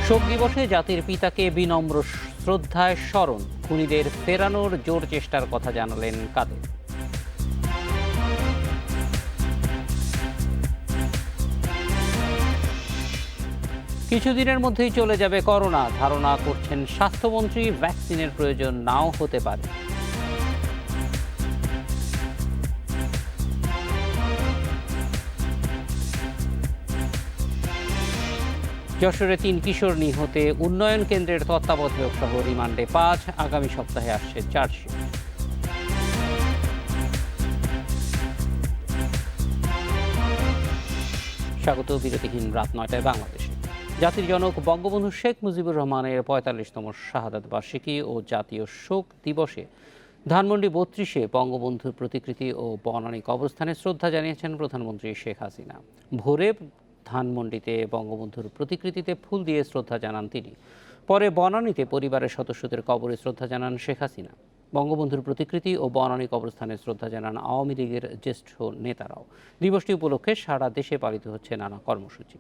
শোক দিবসে জাতির পিতাকে বিনম্র শ্রদ্ধায় স্মরণ, খুনিদের ফেরানোর জোর চেষ্টার কথা জানালেন কাদের। কিছুদিনের মধ্যেই চলে যাবে করোনা, ধারণা করছেন স্বাস্থ্যমন্ত্রী। ভ্যাকসিনের প্রয়োজন নাও হতে পারে। যশোরে ৩ কিশোর নিহতে উন্নয়ন কেন্দ্রের তত্ত্বাবধায়ক সহ রিমান্ডে ৫, আগামী সপ্তাহে আসছে চার্জশিট। স্বাগত বিরতিহীন রাত ৯টায় বাংলাদেশে। জাতির জনক বঙ্গবন্ধু শেখ মুজিবুর রহমানের ৪৫তম শাহাদাত বার্ষিকী ও জাতীয় শোক দিবসে ধানমন্ডি ৩২-এ বঙ্গবন্ধুর প্রতিকৃতি ও বনানী কবরস্থানে শ্রদ্ধা জানিয়েছেন প্রধানমন্ত্রী শেখ হাসিনা। ভোরে ধানমন্ডিতে বঙ্গবন্ধুর প্রতিকৃতিতে ফুল দিয়ে শ্রদ্ধা জানান তিনি। পরে বনানীতে পরিবারের সদস্যদের কবরে শ্রদ্ধা জানান শেখ হাসিনা। বঙ্গবন্ধুর প্রতিকৃতি ও বনানী কবরস্থানে শ্রদ্ধা জানান আওয়ামী লীগের জ্যেষ্ঠ নেতারাও। দিবসটি উপলক্ষে সারা দেশে পালিত হচ্ছে নানা কর্মসূচি।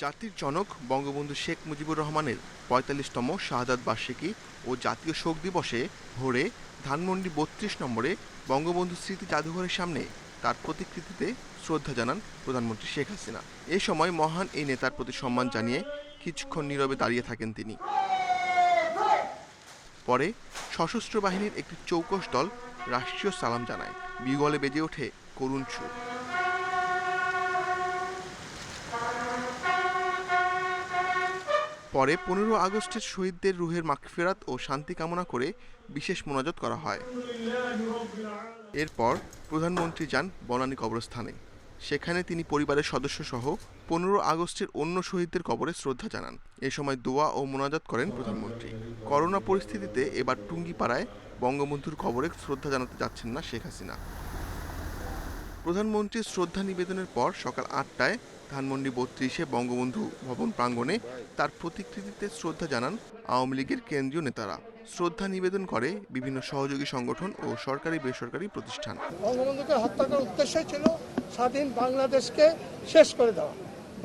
জাতির জনক বঙ্গবন্ধু শেখ মুজিবুর রহমানের ৪৫তম শাহাদাত বার্ষিকী ও জাতীয় শোক দিবসে ভোরে ধানমন্ডি ৩২ নম্বরে বঙ্গবন্ধু স্মৃতি জাদুঘরের সামনে তার প্রতিকৃতিতে শ্রদ্ধা জানান প্রধানমন্ত্রী শেখ হাসিনা। এ সময় মহান এই নেতার প্রতি সম্মান জানিয়ে কিছুক্ষণ নীরবে দাঁড়িয়ে থাকেন তিনি। পরে সশস্ত্র বাহিনীর একটি চৌকস দল রাষ্ট্রীয় সালাম জানায়। বিগলে বেজে ওঠে করুণ সুর। পরে ১৫ আগস্টের শহীদদের রুহের মাগফিরাত ও শান্তি কামনা করে বিশেষ মোনাজাত করা হয়। এরপর প্রধানমন্ত্রী যান বনানী কবরস্থানে। সেখানে তিনি পরিবারের সদস্য সহ ১৫ আগস্টের অন্য শহীদদের কবরে শ্রদ্ধা জানান। এ সময় দোয়া ও মোনাজাত করেন প্রধানমন্ত্রী। করোনা পরিস্থিতিতে এবার টুঙ্গিপাড়ায় বঙ্গবন্ধুর কবরে শ্রদ্ধা জানাতে যাচ্ছেন না শেখ হাসিনা। প্রধানমন্ত্রীর শ্রদ্ধা নিবেদনের পর সকাল ৮টায় ধানমন্ডি ৩২-এ বঙ্গবন্ধু ভবন প্রাঙ্গণে তার প্রতিকৃতিতে শ্রদ্ধা জানান আওয়ামী লীগের কেন্দ্রীয় নেতারা। শ্রদ্ধা নিবেদন করে বিভিন্ন সহযোগী সংগঠন ও সরকারি বেসরকারি প্রতিষ্ঠান। বঙ্গবন্ধুকে হত্যা করার উদ্দেশ্য ছিল স্বাধীন বাংলাদেশকে শেষ করে দেওয়া।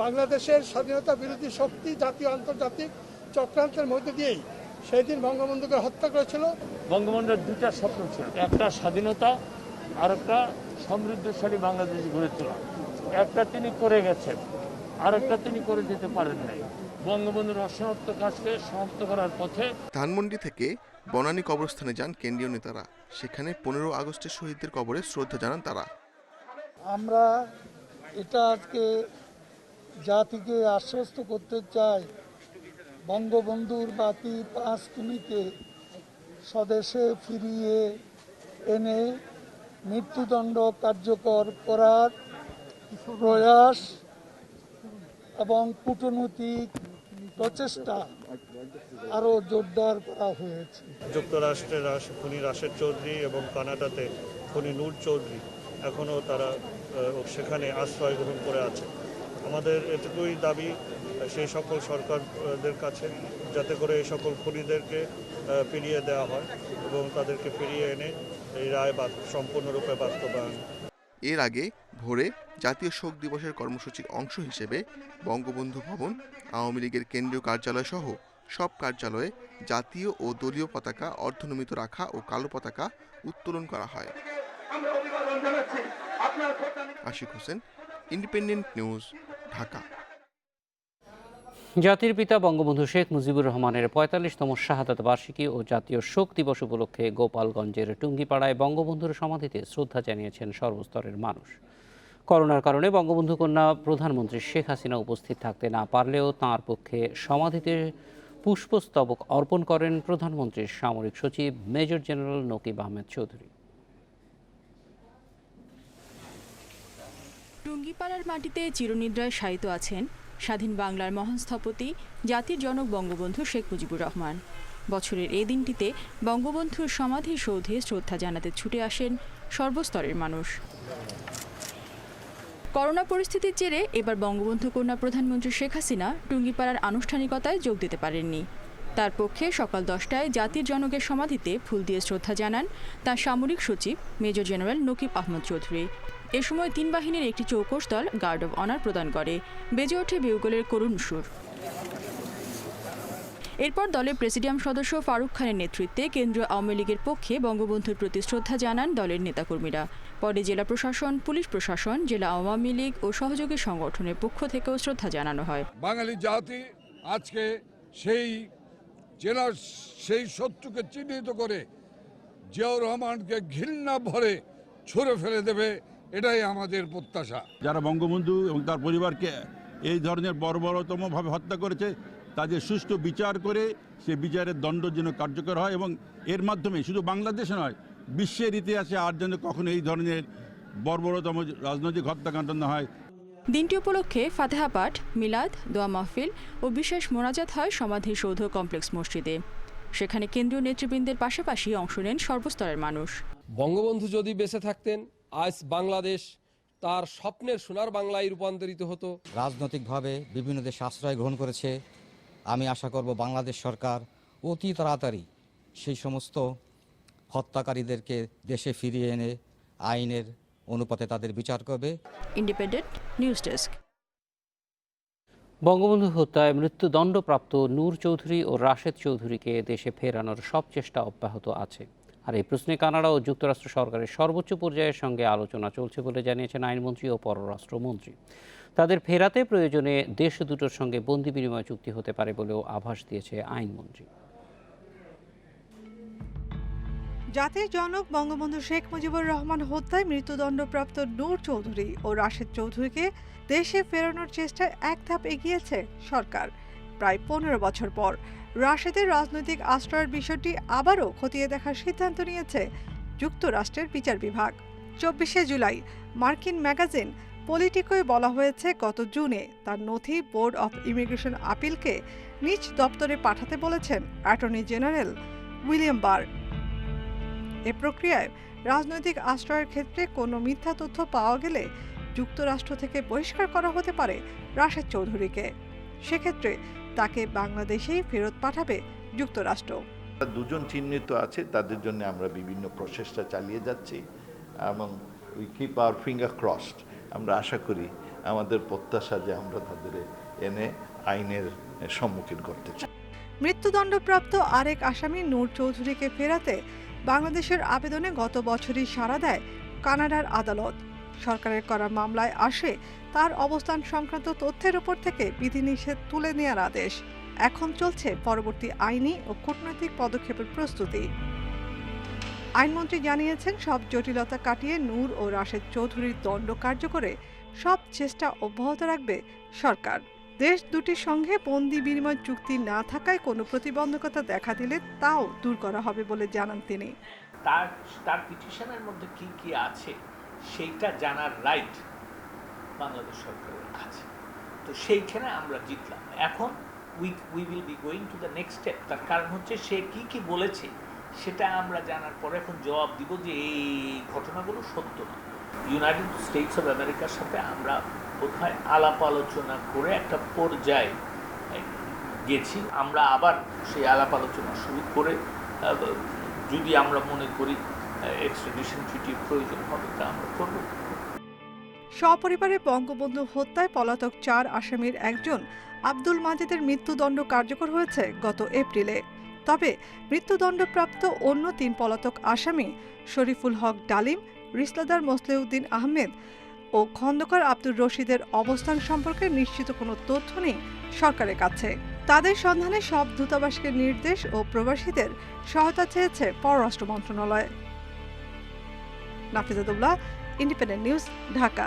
বাংলাদেশের স্বাধীনতা বিরোধী শক্তি জাতীয় আন্তর্জাতিক চক্রান্তের মধ্যে দিয়েই সেই দিন বঙ্গবন্ধুকে হত্যা করেছিল। বঙ্গবন্ধুর দুটা স্বপ্ন ছিল, একটা স্বাধীনতা আর একটা সমৃদ্ধশালী বাংলাদেশ গড়ে তোলা। একটা তিনি করে গেছেন, আর একটা তিনি করে যেতে পারেন নাই। বঙ্গবন্ধুর অসমাপ্ত কাজকে সমাপ্ত করার পথে ধানমন্ডি থেকে বনানী কবরস্থানে যান কেন্দ্রীয় নেতারা। সেখানে ১৫ আগস্টের শহীদদের কবরে শ্রদ্ধা জানান তারা। আমরা এটা আজকে জাতিকে আশ্বস্ত করতে চাই, বঙ্গবন্ধুর বাতি ৫ খুনিকে স্বদেশে ফিরিয়ে এনে মৃত্যুদণ্ড কার্যকর করার প্রয়াস এবং কূটনৈতিক প্রচেষ্টা আরও জোরদার করা হয়েছে। যুক্তরাষ্ট্রের খুনি রাশেদ চৌধুরী এবং কানাডাতে খুনি নূর চৌধুরী এখনও তারা সেখানে আশ্রয় গ্রহণ করে আছে। আমাদের এটুকুই দাবি সেই সকল সরকারদের কাছে, যাতে করে এই সকল খুনিদেরকে ফিরিয়ে দেওয়া হয় এবং তাদেরকে ফিরিয়ে এনে এই রায় সম্পূর্ণরূপে বাস্তবায়ন। এর আগে ভোরে জাতীয় শোক দিবসের কর্মসূচির অংশ হিসেবে বঙ্গবন্ধু ভবন, আওয়ামী লীগের কেন্দ্রীয় কার্যালয় সহ সব কার্যালয়ে জাতীয় ও দলীয় পতাকা অর্ধনমিত রাখা ও কালো পতাকা উত্তোলন করা হয়। Ashik Hossain, Independent News, Dhaka. জাতির পিতা বঙ্গবন্ধু শেখ মুজিবুর রহমানের ৪৫তম শাহাদাত বার্ষিকী ও জাতীয় শোক দিবস উপলক্ষে গোপালগঞ্জের টুঙ্গিপাড়ায় বঙ্গবন্ধুর সমাধিতে শ্রদ্ধা জানিয়েছেন সর্বস্তরের মানুষ। করোনার কারণে বঙ্গবন্ধু কন্যা প্রধানমন্ত্রী শেখ হাসিনা উপস্থিত থাকতে না পারলেও তাঁর পক্ষে সমাধিতে পুষ্পস্তবক অর্পণ করেন প্রধানমন্ত্রীর সামরিক সচিব মেজর জেনারেল নকিব আহমেদ চৌধুরী। টুঙ্গিপাড়ার মাটিতে চিরনিদ্রায় শায়িত আছেন স্বাধীন বাংলার মহান স্থপতি, জাতির জনক বঙ্গবন্ধু শেখ মুজিবুর রহমান। বছরের এই দিনটিতে বঙ্গবন্ধুর সমাধিসৌধে শ্রদ্ধা জানাতে ছুটে আসেন সর্বস্তরের মানুষ। করোনা পরিস্থিতির জেরে এবার বঙ্গবন্ধু কন্যা প্রধানমন্ত্রী শেখ হাসিনা টুঙ্গিপাড়ার আনুষ্ঠানিকতায় যোগ দিতে পারেননি। তার পক্ষে সকাল 10টায় জাতির জনকের সমাধিতে ফুল দিয়ে শ্রদ্ধা জানান তার সামরিক সচিব মেজর জেনারেল নকিব আহমদ চৌধুরী। এ সময় 3 বাহিনীর একটি চৌকস দল গার্ড অব অনার প্রদান করে। বেজে ওঠে বিউগলের করুণ সুর। এরপর দলের প্রেসিডিয়াম সদস্য ফারুক খানের নেতৃত্বে কেন্দ্রীয় আওয়ামী লীগের পক্ষে বঙ্গবন্ধুর প্রতি শ্রদ্ধা জানান দলের নেতাকর্মীরা। পরে জেলা প্রশাসন, পুলিশ প্রশাসন, জেলা আওয়ামী লীগ ও সহযোগী সংগঠনের পক্ষ থেকেও শ্রদ্ধা জানানো হয়। বাঙালি জাতি আজকে সেই জেলার সেই শত্রুকে চিহ্নিত করে জিয়াউর রহমানকে ঘৃণা ভরে ছুঁড়ে ফেলে দেবে, এটাই আমাদের প্রত্যাশা। যারা বঙ্গবন্ধু এবং তার পরিবারকে এই ধরনের বর্বরতমভাবে হত্যা করেছে তাদের সুষ্ঠু বিচার করে সে বিচারের দণ্ড যেন কার্যকর হয় এবং এর মাধ্যমে শুধু বাংলাদেশে নয় বিশ্বের ইতিহাসে আর যেন কখনো এই ধরনের বর্বরতম রাজনৈতিক হত্যাকাণ্ড না হয়। দিনটি উপলক্ষে ফাতেহা পাঠ, মিলাদ, দোয়া মাহফিল ও বিশেষ মোনাজাত হয় সমাধিসৌধ কমপ্লেক্স মসজিদে। সেখানে কেন্দ্রীয় নেতৃবৃন্দের পাশাপাশি অংশ নেন সর্বস্তরের মানুষ। বঙ্গবন্ধু যদি বেঁচে থাকতেন আজ বাংলাদেশ তার স্বপ্নের সোনার বাংলায় রূপান্তরিত হতো। রাজনৈতিকভাবে বিভিন্ন দেশে আশ্রয় গ্রহণ করেছে। আমি আশা করব বাংলাদেশ সরকার অতি তাড়াতাড়ি সেই সমস্ত হত্যাকারীদেরকে দেশে ফিরিয়ে এনে আইনের অনুপাতে তাদের বিচার করবে। Independent news desk. বঙ্গবন্ধু হত্যায় মৃত্যুদণ্ডপ্রাপ্ত নূর চৌধুরী ও রাশেদ চৌধুরীকে দেশে ফেরানোর সব চেষ্টা অব্যাহত আছে। আর এই প্রশ্নে কানাডা ও যুক্তরাষ্ট্র সরকারের সর্বোচ্চ পর্যায়ের সঙ্গে আলোচনা চলছে বলে জানিয়েছেন আইনমন্ত্রী ও পররাষ্ট্রমন্ত্রী। তাদের ফেরাতে প্রয়োজনে দেশ দুটোর সঙ্গে বন্দি বিনিময় চুক্তি হতে পারে বলেও আভাস দিয়েছে আইনমন্ত্রী। জাতির জনক বঙ্গবন্ধু শেখ মুজিবুর রহমান হত্যায় মৃত্যুদণ্ডপ্রাপ্ত নূর চৌধুরী ও রাশেদ চৌধুরীকে দেশে ফেরানোর চেষ্টায় এক ধাপ এগিয়েছে সরকার। প্রায় 15 বছর পর রাশেদের রাজনৈতিক আশ্রয়ের বিষয়টি আবারও খতিয়ে দেখার সিদ্ধান্ত নিয়েছে যুক্তরাষ্ট্রের বিচার বিভাগ। 24শে জুলাই মার্কিন ম্যাগাজিন পলিটিকোয় বলা হয়েছে গত জুনে তার নথি বোর্ড অফ ইমিগ্রেশন আপিলকে নিজ দপ্তরে পাঠাতে বলেছেন অ্যাটর্নি জেনারেল উইলিয়াম বার। এ প্রক্রিয়ায় রাজনৈতিক আশ্রয়ের ক্ষেত্রে কোনো মিথ্যা তথ্য পাওয়া গেলে যুক্তরাষ্ট্র থেকে বহিষ্কার করা হতে পারে রাশেদ চৌধুরীকে। সেক্ষেত্রে তাকে বাংলাদেশেই ফেরত পাঠাবে যুক্তরাষ্ট্র। দুজন চিহ্নিত আছে, তাদের জন্য আমরা বিভিন্ন প্রচেষ্টা চালিয়ে যাচ্ছি এবং we keep our finger crossed. আমরা আশা করি, আমাদের প্রত্যাশা যে আমরা তাদের এনে আইনের সম্মুখীন করতে চাই। মৃত্যুদণ্ডপ্রাপ্ত আরেক আসামি নূর চৌধুরীকে ফেরাতে বাংলাদেশের আবেদনে গত বছরই সাড়া দেয় কানাডার আদালত। সরকারের করা মামলায় আসে তার অবস্থান সংক্রান্ত তথ্যের উপর থেকে বিধিনিষেধ তুলে নেওয়ার আদেশ। এখন চলছে পরবর্তী আইনি ও কূটনৈতিক পদক্ষেপের প্রস্তুতি। আইনমন্ত্রী জানিয়েছেন, সব জটিলতা কাটিয়ে নূর ও রাশেদ চৌধুরীর দণ্ড কার্যকরে সব চেষ্টা অব্যাহত রাখবে সরকার। দেশ দুটির সঙ্গে বন্দি বিনিময় চুক্তি না থাকায় কোনো প্রতিবন্ধকতা দেখা দিলে তাও দূর করা হবে বলে জানান তিনি। তার পিটিশনের মধ্যে কি কি আছে সেইটা জানার রাইট বাংলাদেশ সরকারের আছে, তো সেইখানে আমরা জিতলাম। এখন we will be going to the next step. তার কারণ হচ্ছে সে কি কি বলেছে সেটা আমরা জানার পরে এখন জবাব দিব যে এই ঘটনাগুলো সত্য না। ইউনাইটেড স্টেটস অফ আমেরিকার সাথে আমরা কোথায় আলাপ আলোচনা করে একটা পর্যায়ে গেছি। আমরা আবার সেই আলাপ আলোচনা শুরু করে যদি আমরা মনে করি এক্সট্রাডিশন ট্রিটির প্রয়োজন হবে তা আমরা করব। সপরিবারে বঙ্গবন্ধু হত্যায় পলাতক 4 আসামির একজন আব্দুল মাজেদের মৃত্যুদণ্ড কার্যকর হয়েছে গত এপ্রিলে। তবে মৃত্যুদণ্ডপ্রাপ্ত অন্য 3 পলাতক আসামি শরীফুল হক ডালিম, রিসলাদার মোসলেউদ্দিন আহমেদ ও খন্দকার আব্দুর রশিদের অবস্থান সম্পর্কে নিশ্চিত কোনো তথ্য নেই সরকারের কাছে। তাদের সন্ধানে সব দূতাবাসকে নির্দেশ ও প্রবাসীদের সহায়তা চেয়েছে পররাষ্ট্র মন্ত্রণালয়। নাফিজাতুল্লাহ, ইন্ডিপেন্ডেন্ট নিউজ, ঢাকা।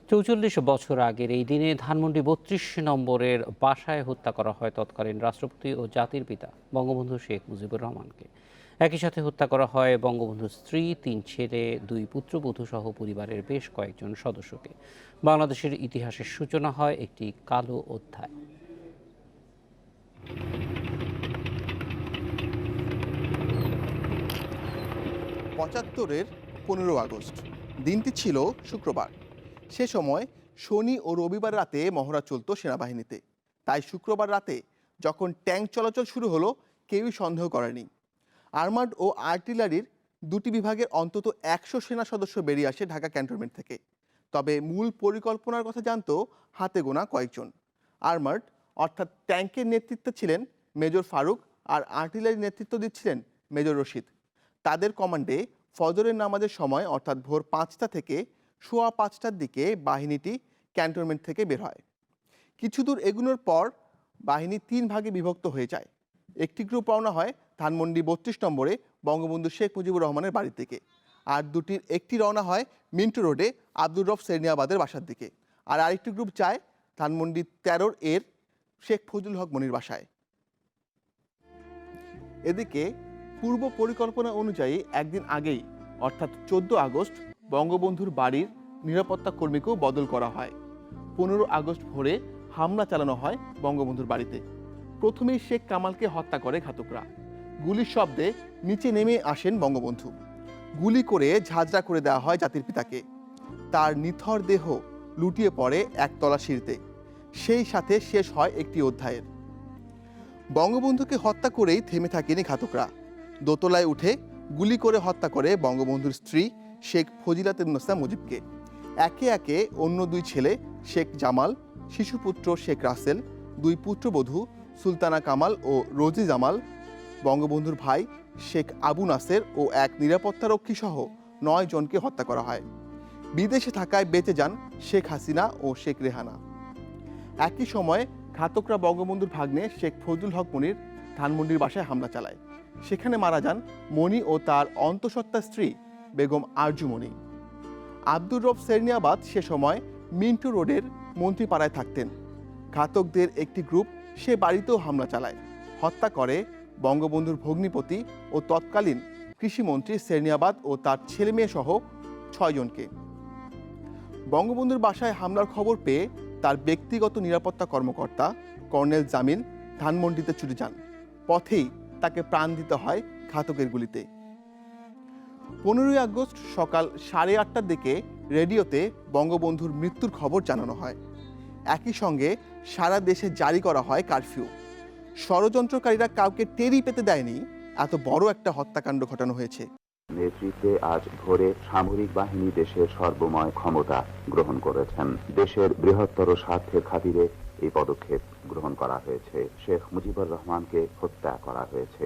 ৪৪ বছর আগের এই দিনে ধানমন্ডি ৩২ নম্বরের বাসায় হত্যা করা হয় তৎকালীন রাষ্ট্রপতি ও জাতির পিতা বঙ্গবন্ধু শেখ মুজিবুর রহমানকে। একই সাথে হত্যা করা হয় বঙ্গবন্ধুর স্ত্রী, 3 ছেলে, 2 পুত্রবধূ সহ পরিবারের বেশ কয়েকজন সদস্যকে। বাংলাদেশের ইতিহাসের সূচনা হয় একটি কালো অধ্যায়। ৭৫-এর 15 আগস্ট দিনটি ছিল শুক্রবার। সে সময় শনি ও রবিবার রাতে মহড়া চলত সেনাবাহিনীতে। তাই শুক্রবার রাতে যখন ট্যাঙ্ক চলাচল শুরু হলো কেউই সন্দেহ করেনি। আর্মার্ড ও আর্টিলারির দুটি বিভাগের অন্তত 100 সেনা সদস্য বেরিয়ে আসে ঢাকা ক্যান্টনমেন্ট থেকে। তবে মূল পরিকল্পনার কথা জানত হাতে গোনা কয়েকজন। আর্মার্ড অর্থাৎ ট্যাঙ্কের নেতৃত্বে ছিলেন মেজর ফারুক আর আর্টিলারি নেতৃত্ব দিচ্ছিলেন মেজর রশিদ। তাদের কমান্ডে ফজরের নামাজের সময় অর্থাৎ ভোর 5টা থেকে সোয়া 5টার দিকে বাহিনীটি ক্যান্টনমেন্ট থেকে বের হয়। কিছু দূর এগুনোর পর বাহিনী 3 ভাগে বিভক্ত হয়ে যায়। একটি গ্রুপ রওনা হয় ধানমন্ডি 32 নম্বরে বঙ্গবন্ধু শেখ মুজিবুর রহমানের বাড়ির দিকে, আর দুটির একটি রওনা হয় মিন্টু রোডে আব্দুর রব সেরনিয়াবাদের বাসার দিকে, আর আরেকটি গ্রুপ যায় ধানমন্ডি 13 এর শেখ ফজলুল হক মনির বাসায়। এদিকে পূর্ব পরিকল্পনা অনুযায়ী একদিন আগেই অর্থাৎ 14 আগস্ট বঙ্গবন্ধুর বাড়ির নিরাপত্তা কর্মীকেও বদল করা হয়। 15 আগস্ট ভোরে হামলা চালানো হয় বঙ্গবন্ধুর বাড়িতে। প্রথমেই শেখ কামালকে হত্যা করে ঘাতকরা। গুলির শব্দে নিচে নেমে আসেন বঙ্গবন্ধু। গুলি করে ঝাঁঝরা করে দেওয়া হয় জাতির পিতাকে। তার নিথর দেহ লুটিয়ে পড়ে একতলা সিঁড়িতে। সেই সাথে শেষ হয় একটি অধ্যায়ের। বঙ্গবন্ধুকে হত্যা করেই থেমে থাকেনি ঘাতকরা। দোতলায় উঠে গুলি করে হত্যা করে বঙ্গবন্ধুর স্ত্রী শেখ ফজিলাতুন্নেসা মুজিবকে। একে একে অন্য 2 ছেলে শেখ জামাল, শিশুপুত্র শেখ রাসেল, 2 পুত্রবধূ সুলতানা কামাল ও রোজি জামাল, বঙ্গবন্ধুর ভাই শেখ আবু নাসের ও এক নিরাপত্তারক্ষী সহ 9 জনকে হত্যা করা হয়। বিদেশে থাকায় বেঁচে যান শেখ হাসিনা ও শেখ রেহানা। একই সময়ে ঘাতকরা বঙ্গবন্ধুর ভাগ্নে শেখ ফজলুল হক মনির ধানমন্ডির বাসায় হামলা চালায়। সেখানে মারা যান মনি ও তার অন্তঃসত্ত্বা স্ত্রী বেগম আরজু মনি। আব্দুর রব সেরনিয়াবাদ সে সময় মিন্টু রোডের মন্ত্রীপাড়ায় থাকতেন। ঘাতকদের একটি গ্রুপ সে বাড়িতেও হামলা চালায়, হত্যা করে বঙ্গবন্ধুর ভগ্নিপতি ও তৎকালীন কৃষিমন্ত্রী সেরনিয়াবাদ ও তার ছেলেমেয়ে সহ 6 জনকে। বঙ্গবন্ধুর বাসায় হামলার খবর পেয়ে তার ব্যক্তিগত নিরাপত্তা কর্মকর্তা কর্নেল জামিল ধানমন্ডিতে ছুটে যান। পথেই তাকে প্রাণ দিতে হয় ঘাতকের গুলিতে। 15 আগস্ট সকাল 8:30টার দিকে রেডিওতে বঙ্গবন্ধুর মৃত্যুর খবর জানানো হয়। একই সঙ্গে সারা দেশে জারি করা হয় কারফিউ। ষড়যন্ত্রকারীরা কাউকে টেরি পেতে দেয়নি, এত বড় একটা হত্যাকাণ্ড ঘটানো হয়েছে। নেতৃত্বে আজ ভোরে সামরিক বাহিনী দেশের সর্বময় ক্ষমতা গ্রহণ করেছেন। দেশের বৃহত্তর স্বার্থের খাতিরে এই পদক্ষেপ গ্রহণ করা হয়েছে। শেখ মুজিবুর রহমানকে হত্যা করা হয়েছে।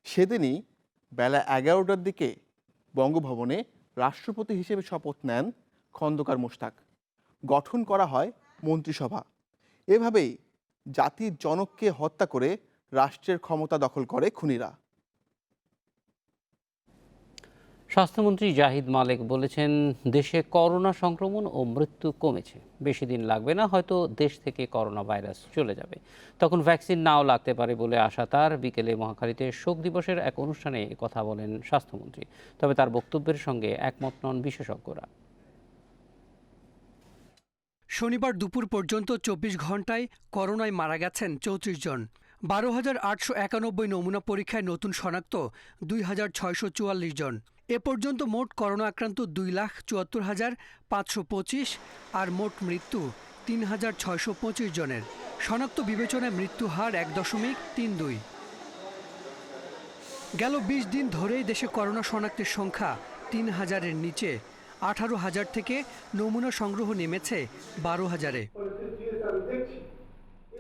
সেদিনই বেলা 11টার দিকে বঙ্গভবনে রাষ্ট্রপতি হিসেবে শপথ নেন খন্দকার মোশতাক। গঠন করা হয় মন্ত্রিসভা। এভাবেই জাতির জনককে হত্যা করে রাষ্ট্রের ক্ষমতা দখল করে খুনিরা। স্বাস্থ্যমন্ত্রী জাহিদ মালেক বলেছেন, দেশে করোনা সংক্রমণ ও মৃত্যু কমেছে। বেশি দিন লাগবে না, হয়তো দেশ থেকে করোনা ভাইরাস চলে যাবে। তখন ভ্যাকসিন নাও লাগতে পারে বলে আশা তার। বিকেলে মহাখালীতে শোক দিবসের এক অনুষ্ঠানে কথা বলেন স্বাস্থ্যমন্ত্রী। তবে তার বক্তব্যের সঙ্গে একমত নন বিশেষজ্ঞরা। শনিবার দুপুর পর্যন্ত 24 ঘন্টায় করোনায় মারা গেছেন 34 জন। 12,891 নমুনা পরীক্ষায় নতুন শনাক্ত 2,644 জন। এ পর্যন্ত মোট করোনা আক্রান্ত 2,74,525 আর মোট মৃত্যু 3,625 জনের। শনাক্ত বিবেচনায় মৃত্যু হার 1.32। গেল 20 দিন ধরেই দেশে করোনা শনাক্তের সংখ্যা 3,000-এর নিচে। 18,000 থেকে নমুনা সংগ্রহ নেমেছে 12,000-এ।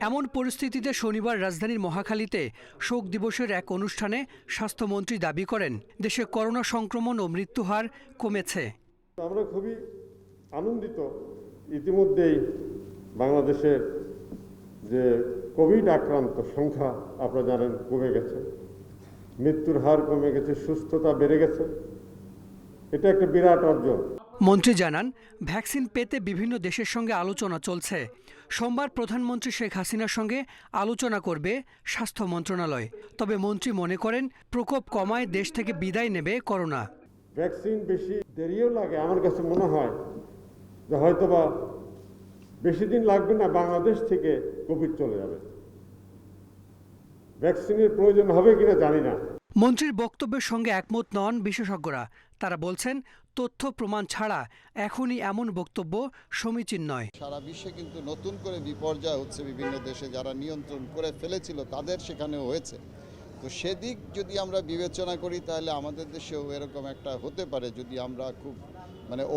এমন পরিস্থিতিতে শনিবার রাজধানীর মহাখালীতে শোক দিবসের এক অনুষ্ঠানে স্বাস্থ্যমন্ত্রী দাবি করেন, দেশে করোনা সংক্রমণ ও মৃত্যু হার কমেছে। আমরা খুবই আনন্দিত, ইতিমধ্যেই বাংলাদেশের যে কোভিড আক্রান্ত সংখ্যা আপনারা জানেন কমে গেছে, মৃত্যুর হার কমে গেছে, সুস্থতা বেড়ে গেছে। এটা একটা বিরাট অর্জন। মন্ত্রী জানান, ভ্যাকসিন পেতে বিভিন্ন দেশের সঙ্গে আলোচনা চলছে। সোমবার প্রধানমন্ত্রী শেখ হাসিনার সঙ্গে আলোচনা করবে স্বাস্থ্য মন্ত্রণালয়। তবে মন্ত্রী মনে করেন, প্রকোপ কমায় দেশ থেকে বিদায় নেবে করোনা। ভ্যাকসিন বেশি দেরিও লাগে, আমার কাছে মনে হয় যে হয়তোবা বেশি দিন লাগবে না, বাংলাদেশ থেকে কোভিড চলে যাবে। ভ্যাকসিনের প্রয়োজন হবে কিনা জানি না। মন্ত্রীর বক্তব্যের সঙ্গে একমত নন বিশেষজ্ঞরা। তারা বলছেন, তথ্য প্রমাণ ছাড়া এখনই এমন বক্তব্য সমীচীন নয়। সারা বিশ্বে কিন্তু নতুন করে বিপর্যয় হচ্ছে, বিভিন্ন দেশে যারা নিয়ন্ত্রণ করে ফেলেছিল তাদের সেখানেও হয়েছে। তো সেদিক যদি আমরা বিবেচনা করি তাহলে আমাদের দেশেও এরকম একটা হতে পারে যদি আমরা খুব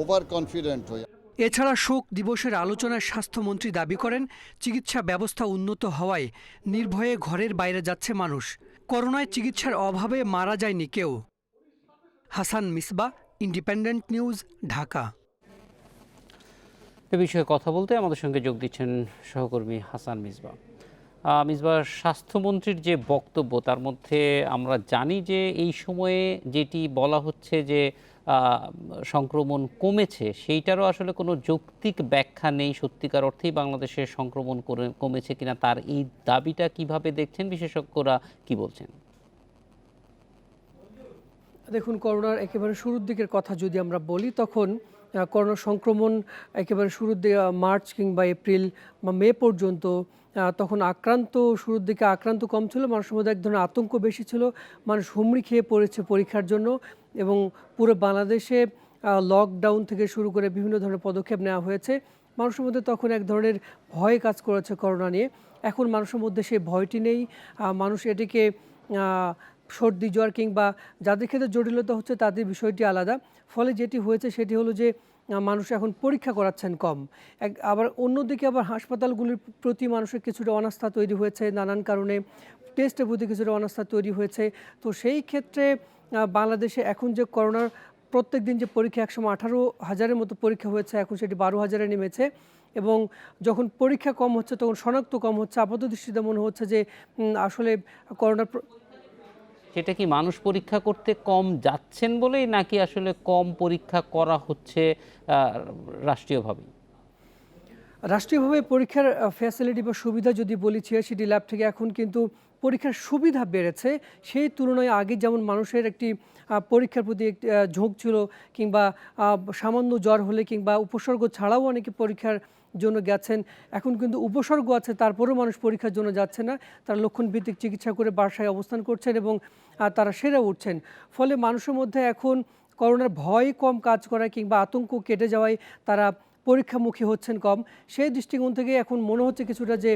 ওভার কনফিডেন্ট হই। এছাড়া শোক দিবসের আলোচনায় স্বাস্থ্যমন্ত্রী দাবি করেন, চিকিৎসা ব্যবস্থা উন্নত হওয়ায় নির্ভয়ে ঘরের বাইরে যাচ্ছে মানুষ। করোনায় চিকিৎসার অভাবে মারা যায়নি কেউ। Hasan Misbah, Independent News, Dhaka. এ বিষয়ে কথা বলতে আমাদের সঙ্গে যোগ দিচ্ছেন সহকর্মী হাসান মিসবাহ। মিসবাহ, স্বাস্থ্যমন্ত্রীর যে বক্তব্য তার মধ্যে আমরা জানি যে এই সময়ে যেটি বলা হচ্ছে যে সংক্রমণ কমেছে, সেইটারও আসলে কোনো যৌক্তিক ব্যাখ্যা নেই। সত্যিকার অর্থেই বাংলাদেশে সংক্রমণ কমেছে কিনা তার এই দাবিটা কিভাবে দেখছেন, বিশেষজ্ঞরা কি বলছেন? দেখুন, করোনার একেবারে শুরুর দিকের কথা যদি আমরা বলি, তখন করোনা সংক্রমণ একেবারে শুরুর দিকে মার্চ কিংবা এপ্রিল বা মে পর্যন্ত তখন শুরুর দিকে আক্রান্ত কম ছিল, মানুষের মধ্যে এক ধরনের আতঙ্ক বেশি ছিল। মানুষ হুমড়ি খেয়ে পড়েছে পরীক্ষার জন্য এবং পুরো বাংলাদেশে লকডাউন থেকে শুরু করে বিভিন্ন ধরনের পদক্ষেপ নেওয়া হয়েছে। মানুষের মধ্যে তখন এক ধরনের ভয় কাজ করেছে করোনা নিয়ে। এখন মানুষের মধ্যে সেই ভয়টি নেই। মানুষ এটিকে সর্দি জ্বর কিংবা যাদের ক্ষেত্রে জটিলতা হচ্ছে তাদের বিষয়টি আলাদা। ফলে যেটি হয়েছে সেটি হলো যে মানুষ এখন পরীক্ষা করাচ্ছেন কম। আবার অন্যদিকে আবার হাসপাতালগুলির প্রতি মানুষের কিছুটা অনাস্থা তৈরি হয়েছে নানান কারণে, টেস্টের প্রতি কিছুটা অনাস্থা তৈরি হয়েছে। তো সেই ক্ষেত্রে বাংলাদেশে এখন যে করোনার প্রত্যেক দিন যে পরীক্ষা, একসময় 18,000-এর মতো পরীক্ষা হয়েছে, এখন সেটি 12,000-এ নেমেছে। এবং যখন পরীক্ষা কম হচ্ছে তখন শনাক্ত কম হচ্ছে। আপাত দৃষ্টিতে মনে হচ্ছে যে আসলে করোনার সেটা কি মানুষ পরীক্ষা করতে কম যাচ্ছেন বলেই, নাকি আসলে কম পরীক্ষা করা হচ্ছে রাষ্ট্রীয়ভাবে? রাষ্ট্রীয়ভাবে পরীক্ষার ফ্যাসিলিটি বা সুবিধা যদি বলি, 86টি ল্যাব থেকে এখন কিন্তু পরীক্ষার সুবিধা বেড়েছে। সেই তুলনায় আগে যেমন মানুষের একটি পরীক্ষার প্রতি একটি ঝোঁক ছিল, কিংবা সামান্য জ্বর হলে কিংবা উপসর্গ ছাড়াও অনেকে পরীক্ষার জন্য গেছেন, এখন কিন্তু উপসর্গ আছে তারপরেও মানুষ পরীক্ষার জন্য যাচ্ছে না। তারা লক্ষণভিত্তিক চিকিৎসা করে বাসায় অবস্থান করছেন এবং তারা সেরে উঠছেন। ফলে মানুষের মধ্যে এখন করোনার ভয় কম কাজ করায় কিংবা আতঙ্ক কেটে যাওয়ায় তারা পরীক্ষামুখী হচ্ছেন কম। সেই দৃষ্টিকোণ থেকে এখন মনে হচ্ছে কিছুটা যে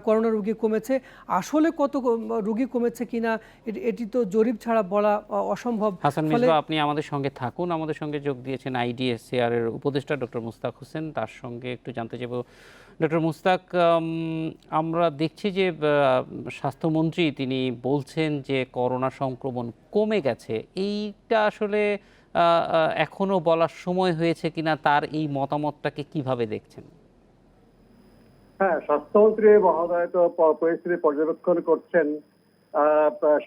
করোনা রোগী কমেছে। আসলে কত রোগী কমেছে কিনা এটি তো জরিপ ছাড়া বলা অসম্ভব। হাসান মিসবাহ, আপনি আমাদের সঙ্গে থাকুন। আমাদের সঙ্গে যোগ দিয়েছেন IDSCR এর উপদেষ্টা ডক্টর মুস্তাক হোসেন। তার সঙ্গে একটু জানতে চাইব, ডক্টর মুস্তাক, আমরা দেখছি যে স্বাস্থ্যমন্ত্রী তিনি বলছেন যে করোনা সংক্রমণ কমে গেছে। এইটা আসলে এখনো বলার সময় হয়েছে কিনা, তার এই মতামতটাকে কিভাবে দেখছেন? হ্যাঁ, স্বাস্থ্যমন্ত্রী মহোদয় তো পরিস্থিতি পর্যবেক্ষণ করছেন।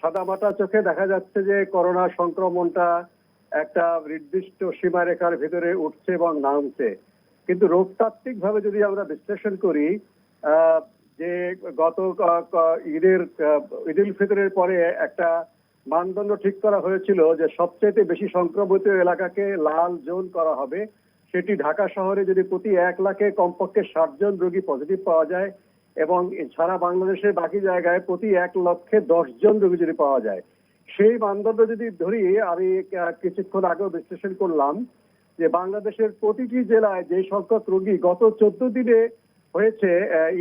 সাদামাটা চোখে দেখা যাচ্ছে যে করোনা সংক্রমণটা একটা নির্দিষ্ট সীমারেখার ভিতরে উঠছে এবং নামছে। কিন্তু রোগতাত্ত্বিক ভাবে যদি আমরা বিশ্লেষণ করি, যে গত ঈদুল ফিতরের পরে একটা মানদণ্ড ঠিক করা হয়েছিল যে সবচেয়ে বেশি সংক্রমিত এলাকাকে লাল জোন করা হবে। সেটি ঢাকা শহরে যদি প্রতি 1 লাখে কমপক্ষে 60 জন রোগী পজিটিভ পাওয়া যায় এবং সারা বাংলাদেশের বাকি জায়গায় প্রতি 1 লক্ষে 10 জন রোগী যদি পাওয়া যায়, সেই মানদণ্ড যদি ধরি, আমি কিছুক্ষণ আগেও বিশ্লেষণ করলাম যে বাংলাদেশের প্রতিটি জেলায় যে সংখ্যক রোগী গত 14 দিনে হয়েছে,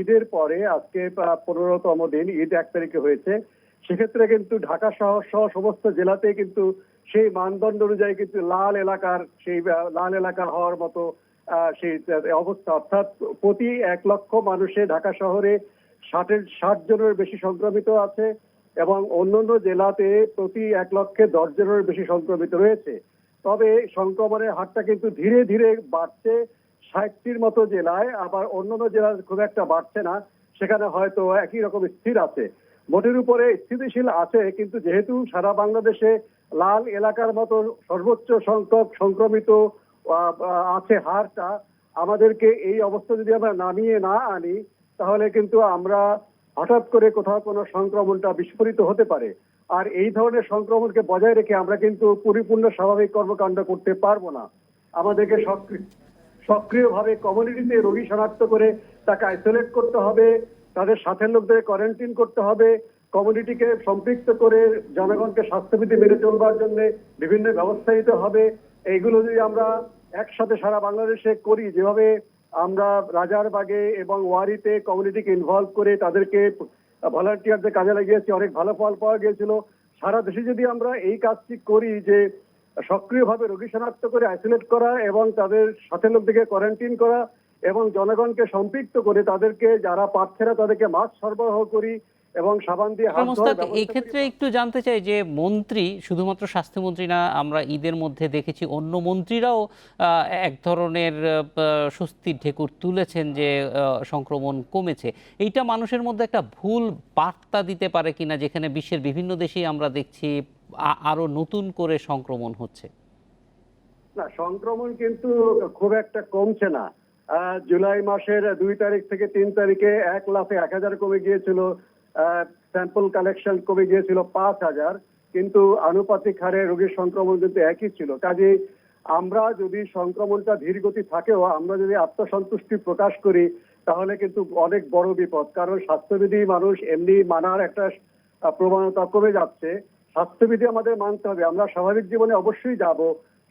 ঈদের পরে আজকে 15তম দিন, ঈদ 1 তারিখে হয়েছে, সেক্ষেত্রে কিন্তু ঢাকা শহর সহ সমস্ত জেলাতে কিন্তু সেই মানদণ্ড অনুযায়ী কিন্তু লাল এলাকা হওয়ার মতো সেই অবস্থা। অর্থাৎ প্রতি 1 লক্ষ মানুষে ঢাকা শহরে 60 জনের বেশি সংক্রমিত আছে এবং অন্যান্য জেলাতে প্রতি 1 লক্ষে 10 জনের বেশি সংক্রমিত রয়েছে। তবে সংক্রমণের হারটা কিন্তু ধীরে ধীরে বাড়ছে 60টির মতো জেলায়, আবার অন্যান্য জেলায় খুব একটা বাড়ছে না, সেখানে হয়তো একই রকম স্থির আছে। মোটের উপরে স্থিতিশীল আছে, কিন্তু যেহেতু সারা বাংলাদেশে লাল এলাকার মতো সর্বোচ্চ সংখ্যক সংক্রমিত আছে হারটা, আমাদেরকে এই অবস্থা যদি আমরা নামিয়ে না আনি তাহলে কিন্তু আমরা হঠাৎ করে কোথাও কোনো সংক্রমণটা বিস্ফোরিত হতে পারে। আর এই ধরনের সংক্রমণকে বজায় রেখে আমরা কিন্তু পরিপূর্ণ স্বাভাবিক কর্মকাণ্ড করতে পারবো না। আমাদেরকে সক্রিয়ভাবে কমিউনিটিতে রোগী শনাক্ত করে তাকে আইসোলেট করতে হবে, তাদের সাথের লোকদের কোয়ারেন্টাইন করতে হবে, কমিউনিটিকে সম্পৃক্ত করে জনগণকে স্বাস্থ্যবিধি মেনে চলবার জন্য বিভিন্ন ব্যবস্থা নিতে হবে। এইগুলো যদি আমরা একসাথে সারা বাংলাদেশে করি, যেভাবে আমরা রাজারবাগে এবং ওয়ারিতে কমিউনিটিকে ইনভলভ করে তাদেরকে ভলান্টিয়ারদের কাজে লাগিয়েছি, অনেক ভালো ফল পাওয়া গিয়েছিল। সারা দেশে যদি আমরা এই কাজটি করি, যে সক্রিয়ভাবে রোগী শনাক্ত করে আইসোলেট করা এবং তাদের সাথে লোকদেরকে কোয়ারেন্টাইন করা এবং জনগণকে সম্পৃক্ত করে তাদেরকে যারা পাচ্ছে না তাদেরকে মাস্ক সরবরাহ করি এবং সাবান দিয়ে হাত ধোয়ার এই ক্ষেত্রে একটু জানতে চাই যে মন্ত্রী, শুধুমাত্র স্বাস্থ্যমন্ত্রী না, আমরা ঈদের মধ্যে দেখেছি অন্য মন্ত্রীরাও এক ধরনের স্বস্তির ঢেকুর তুলেছেন যে সংক্রমণ কমেছে। এইটা মানুষের মধ্যে একটা ভুল বার্তা দিতে পারে কিনা, যেখানে বিশ্বের বিভিন্ন দেশেই আমরা দেখছি আরো নতুন করে সংক্রমণ হচ্ছে? না, সংক্রমণ কিন্তু খুব একটা কমছে না। জুলাই মাসের 2 তারিখ থেকে 3 তারিখে 1 লাফে 1000 কমে গিয়েছিল, স্যাম্পল কালেকশন কমে গিয়েছিল 5000, কিন্তু আনুপাতিক হারে রোগীর সংক্রমণ কিন্তু একই ছিল। কাজে আমরা যদি সংক্রমণটা ধীর গতি থাকেও আমরা যদি আত্মসন্তুষ্টি প্রকাশ করি তাহলে কিন্তু অনেক বড় বিপদ। কারণ স্বাস্থ্যবিধি মানুষ এমনি মানার একটা প্রবণতা কমে যাচ্ছে। স্বাস্থ্যবিধি আমাদের মানতে হবে। আমরা স্বাভাবিক জীবনে অবশ্যই যাব,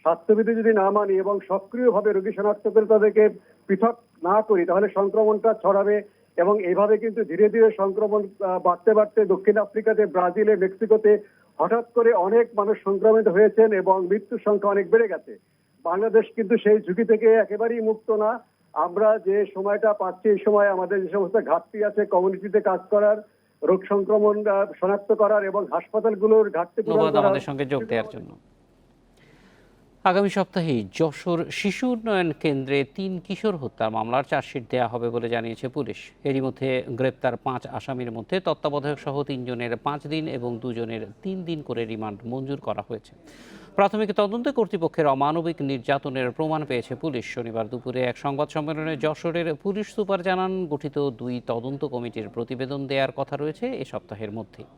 স্বাস্থ্যবিধি যদি না মানি এবং সক্রিয়ভাবে রোগী শনাক্ত করে তাদেরকে পৃথক না করি তাহলে সংক্রমণটা ছড়াবে এবং এইভাবে কিন্তু ধীরে ধীরে সংক্রমণ বাড়তে বাড়তে দক্ষিণ আফ্রিকাতে, ব্রাজিলে, মেক্সিকোতে হঠাৎ করে অনেক মানুষ সংক্রমিত হয়েছেন এবং মৃত্যুর সংখ্যা অনেক বেড়ে গেছে। বাংলাদেশ কিন্তু সেই ঝুঁকি থেকে একেবারেই মুক্ত না। আমরা যে সময়টা পাচ্ছি এই সময় আমাদের যে সমস্ত ঘাটতি আছে কমিউনিটিতে কাজ করার, রোগ সংক্রমণ শনাক্ত করার এবং হাসপাতালগুলোর ঘাটতি পূরণ করার। আমাদের সঙ্গে যোগ দেওয়ার জন্য। আগামী সপ্তাহে যশোর শিশু উন্নয়ন কেন্দ্রে 3 কিশোর হত্যার মামলার চার্জশিট দেওয়া হবে বলে জানিয়েছে পুলিশ। এরই মধ্যে গ্রেপ্তার 5 আসামির মধ্যে তত্ত্বাবধায়ক সহ 3 জনের 5 দিন এবং 2 জনের 3 দিন করে রিমান্ড মঞ্জুর করা হয়েছে। প্রাথমিক তদন্তে কর্তৃপক্ষের অমানবিক নির্যাতনের প্রমাণ পেয়েছে পুলিশ। শনিবার দুপুরে এক সংবাদ সম্মেলনে যশোরের পুলিশ সুপার জানান, গঠিত 2 তদন্ত কমিটির প্রতিবেদন দেওয়ার কথা রয়েছে এ সপ্তাহের মধ্যেই।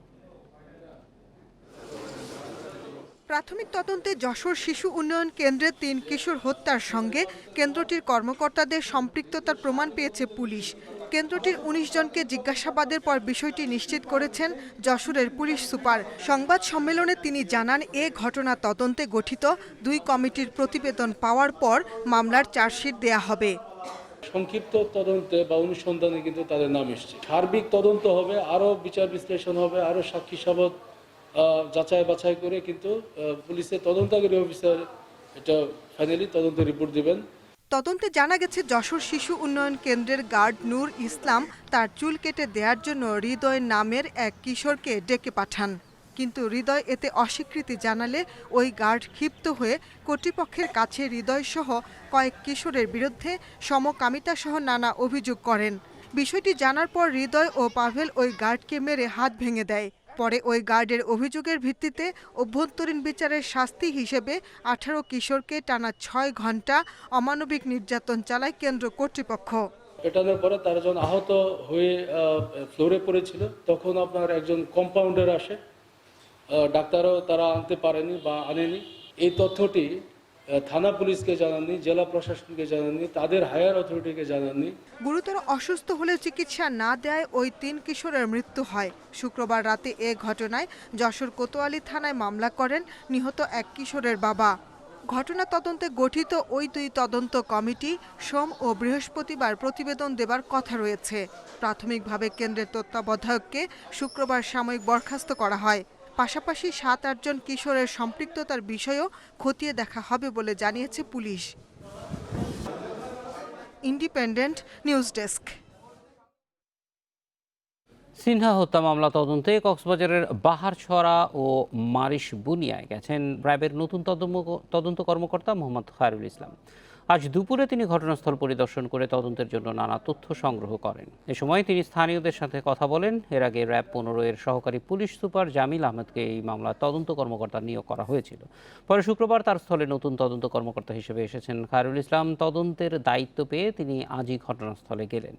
প্রাথমিক তদন্তে যশোর শিশু উন্নয়ন কেন্দ্রের 3 কিশোর হত্যার সঙ্গে কেন্দ্রটির কর্মকর্তাদের সম্পৃক্ততার প্রমাণ পেয়েছে পুলিশ। কেন্দ্রটির 19 জনকে জিজ্ঞাসাবাদের পর বিষয়টি নিশ্চিত করেছেন যশোরের পুলিশ সুপার। সংবাদ সম্মেলনে তিনি জানান, এ ঘটনা তদন্তে গঠিত 2 কমিটির প্রতিবেদন পাওয়ার পর মামলার চার্জশিট দেয়া হবে। সংক্ষিপ্ত তদন্তে বা অনুসন্ধানে কিন্তু তাদের নাম এসেছে। সার্বিক তদন্ত হবে, আরও বিচার বিশ্লেষণ হবে, আরও সাক্ষী সাবত যাচাই বাছাই করে কিন্তু পুলিশের তদন্তকারী অফিসার এটা ফাইনালি তদন্ত রিপোর্ট দিবেন। তদন্তে জানা গেছে যশোর শিশু উন্নয়ন কেন্দ্রের গার্ড নূর ইসলাম তার চুল কেটে দেওয়ার জন্য হৃদয় নামের এক কিশোরকে ডেকে পাঠান, কিন্তু হৃদয় এতে অস্বীকৃতি জানালে ওই গার্ড ক্ষিপ্ত হয়ে কর্তৃপক্ষের কাছে হৃদয় সহ কয়েক কিশোরের বিরুদ্ধে সমকামিতা সহ নানা অভিযোগ করেন। বিষয়টি জানার পর হৃদয় ও পাভেল ওই গার্ডকে মেরে হাত ভেঙে দেয়। পরে ওই গার্ডের অভিযোগের ভিত্তিতে অভ্যন্তরীণ বিচারের শাস্তি হিসেবে 18 কিশোরকে টানা 6 ঘন্টা অমানবিক নির্যাতন চালায় কেন্দ্র কর্তৃপক্ষ। পেটানোর পরে তারা যখন আহত হয়ে ফ্লোরে পড়েছিল তখন আপনার একজন কম্পাউন্ডার আসে, ডাক্তারও তারা আনতে পারেনি বা আনেনি। এই তথ্যটি থানা পুলিশকে জানাননি, জেলা প্রশাসনকে জানাননি, তাদের হায়ার অথরিটিকে জানাননি। গুরুতর অসুস্থ হলে চিকিৎসা না দেয় ওই 3 কিশোরের মৃত্যু হয়। শুক্রবার রাতে এ ঘটনায় যশোর কোতোয়ালি থানায় মামলা করেন নিহত এক কিশোরের বাবা। ঘটনা তদন্তে গঠিত ওই 2 তদন্ত কমিটি সোম ও বৃহস্পতিবার প্রতিবেদন দেবার কথা রয়েছে। প্রাথমিকভাবে কেন্দ্রের তত্ত্বাবধায়ককে শুক্রবার সাময়িক বরখাস্ত করা হয়। পাশাপাশি 7-8 জন কিশোরের সম্পৃক্ততার বিষয়েও খতিয়ে দেখা হবে বলে জানিয়েছে police. Independent news desk. Sinha হত্যা মামলা তদন্তে কক্সবাজারের বাহারছড়া ও মারিশ বুনিয়ায় গেছেন র্যাবের নতুন তদন্ত কর্মকর্তা মোহাম্মদ খায়রুল ইসলাম। আজ দুপুরে তিনি ঘটনাস্থল পরিদর্শন করে তদন্তের জন্য নানা তথ্য সংগ্রহ করেন। এ সময় তিনি স্থানীয়দের সাথে কথা বলেন। এর আগে র্যাব 15 এর সহকারী পুলিশ সুপার জামিল আহমেদকে এই মামলার তদন্ত কর্মকর্তা নিয়োগ করা হয়েছিল। পরে শুক্রবার তার স্থলে নতুন তদন্ত কর্মকর্তা হিসেবে এসেছেন খায়রুল ইসলাম। তদন্তের দায়িত্ব পেয়ে তিনি আজই ঘটনাস্থলে গেলেন।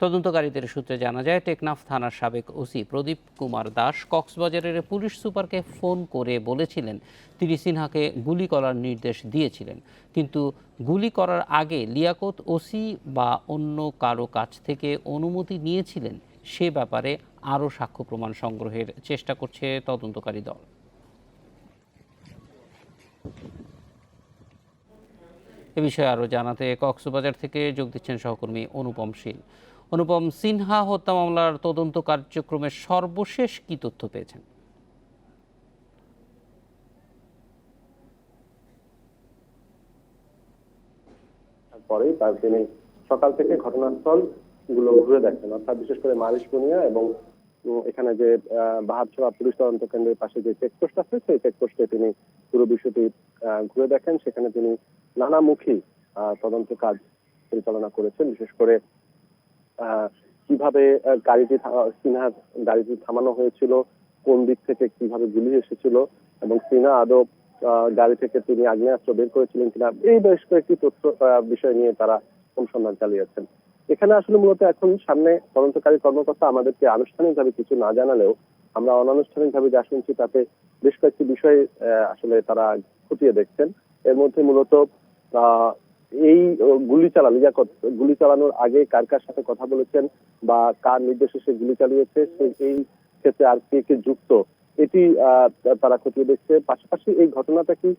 তদন্তকারীদের সূত্রে জানা যায়, টেকনাফ থানার সাবেক ওসি প্রদীপ কুমার দাস কক্সবাজারের পুলিশ সুপারকে ফোন করে বলেছিলেন তিনি সিনহাকে গুলি করার নির্দেশ দিয়েছিলেন, কিন্তু গুলি করার আগে লিয়াকত ওসি বা অন্য কারো কাছ থেকে অনুমতি নিয়েছিলেন সে ব্যাপারে আরও সাক্ষ্য প্রমাণ সংগ্রহের চেষ্টা করছে তদন্তকারী দল। এ বিষয়ে আরও জানাতে কক্সবাজার থেকে যোগ দিচ্ছেন সহকর্মী অনুপম শীল। অনুপম, সিনহা হত্যা মামলার তদন্ত কার্যক্রমের সর্বশেষ কি তথ্য পেয়েছেন? পরেই তিনি সকাল থেকে ঘটনাস্থল গুলো ঘুরে দেখেন, অর্থাৎ বিশেষ করে মারিশপুনিয়া এবং এখানে যে বাহারছোড়া পুলিশ তদন্ত কেন্দ্রের পাশে যে চেকপোস্ট আছে সেই চেকপোস্টে তিনি পুরো বিষয়টি ঘুরে দেখেন। সেখানে তিনি নানামুখী তদন্ত কাজ পরিচালনা করেছেন, বিশেষ করে কিভাবে সিনহার গাড়িটি থামানো হয়েছিল, কোন দিক থেকে কিভাবে গুলি এসেছিল এবং সিনহা আদৌ গাড়ি থেকে তিনি আগ্নেয়াস্ত্র বের করেছিলেন কিনা, এই বেশ কয়েকটি তথ্য বিষয় নিয়ে তারা অনুসন্ধান চালিয়েছেন। এখানে আসলে মূলত এখন সামনে তদন্তকারী কর্মকর্তা আমাদেরকে আনুষ্ঠানিকভাবে কিছু না জানালেও আমরা অনানুষ্ঠানিকভাবে যা শুনছি তাতে বেশ কয়েকটি বিষয় আসলে তারা খতিয়ে দেখছেন। এর মধ্যে মূলত এই গুলি চালানোর আগে কার কার সাথে কথা বলেছেন বা কার নির্দেশে সে গুলি চালিয়েছে, এই ক্ষেত্রে আর কে কে যুক্ত, এটি তারা খতিয়ে দেখছে। পাশাপাশি এই ঘটনাটা কি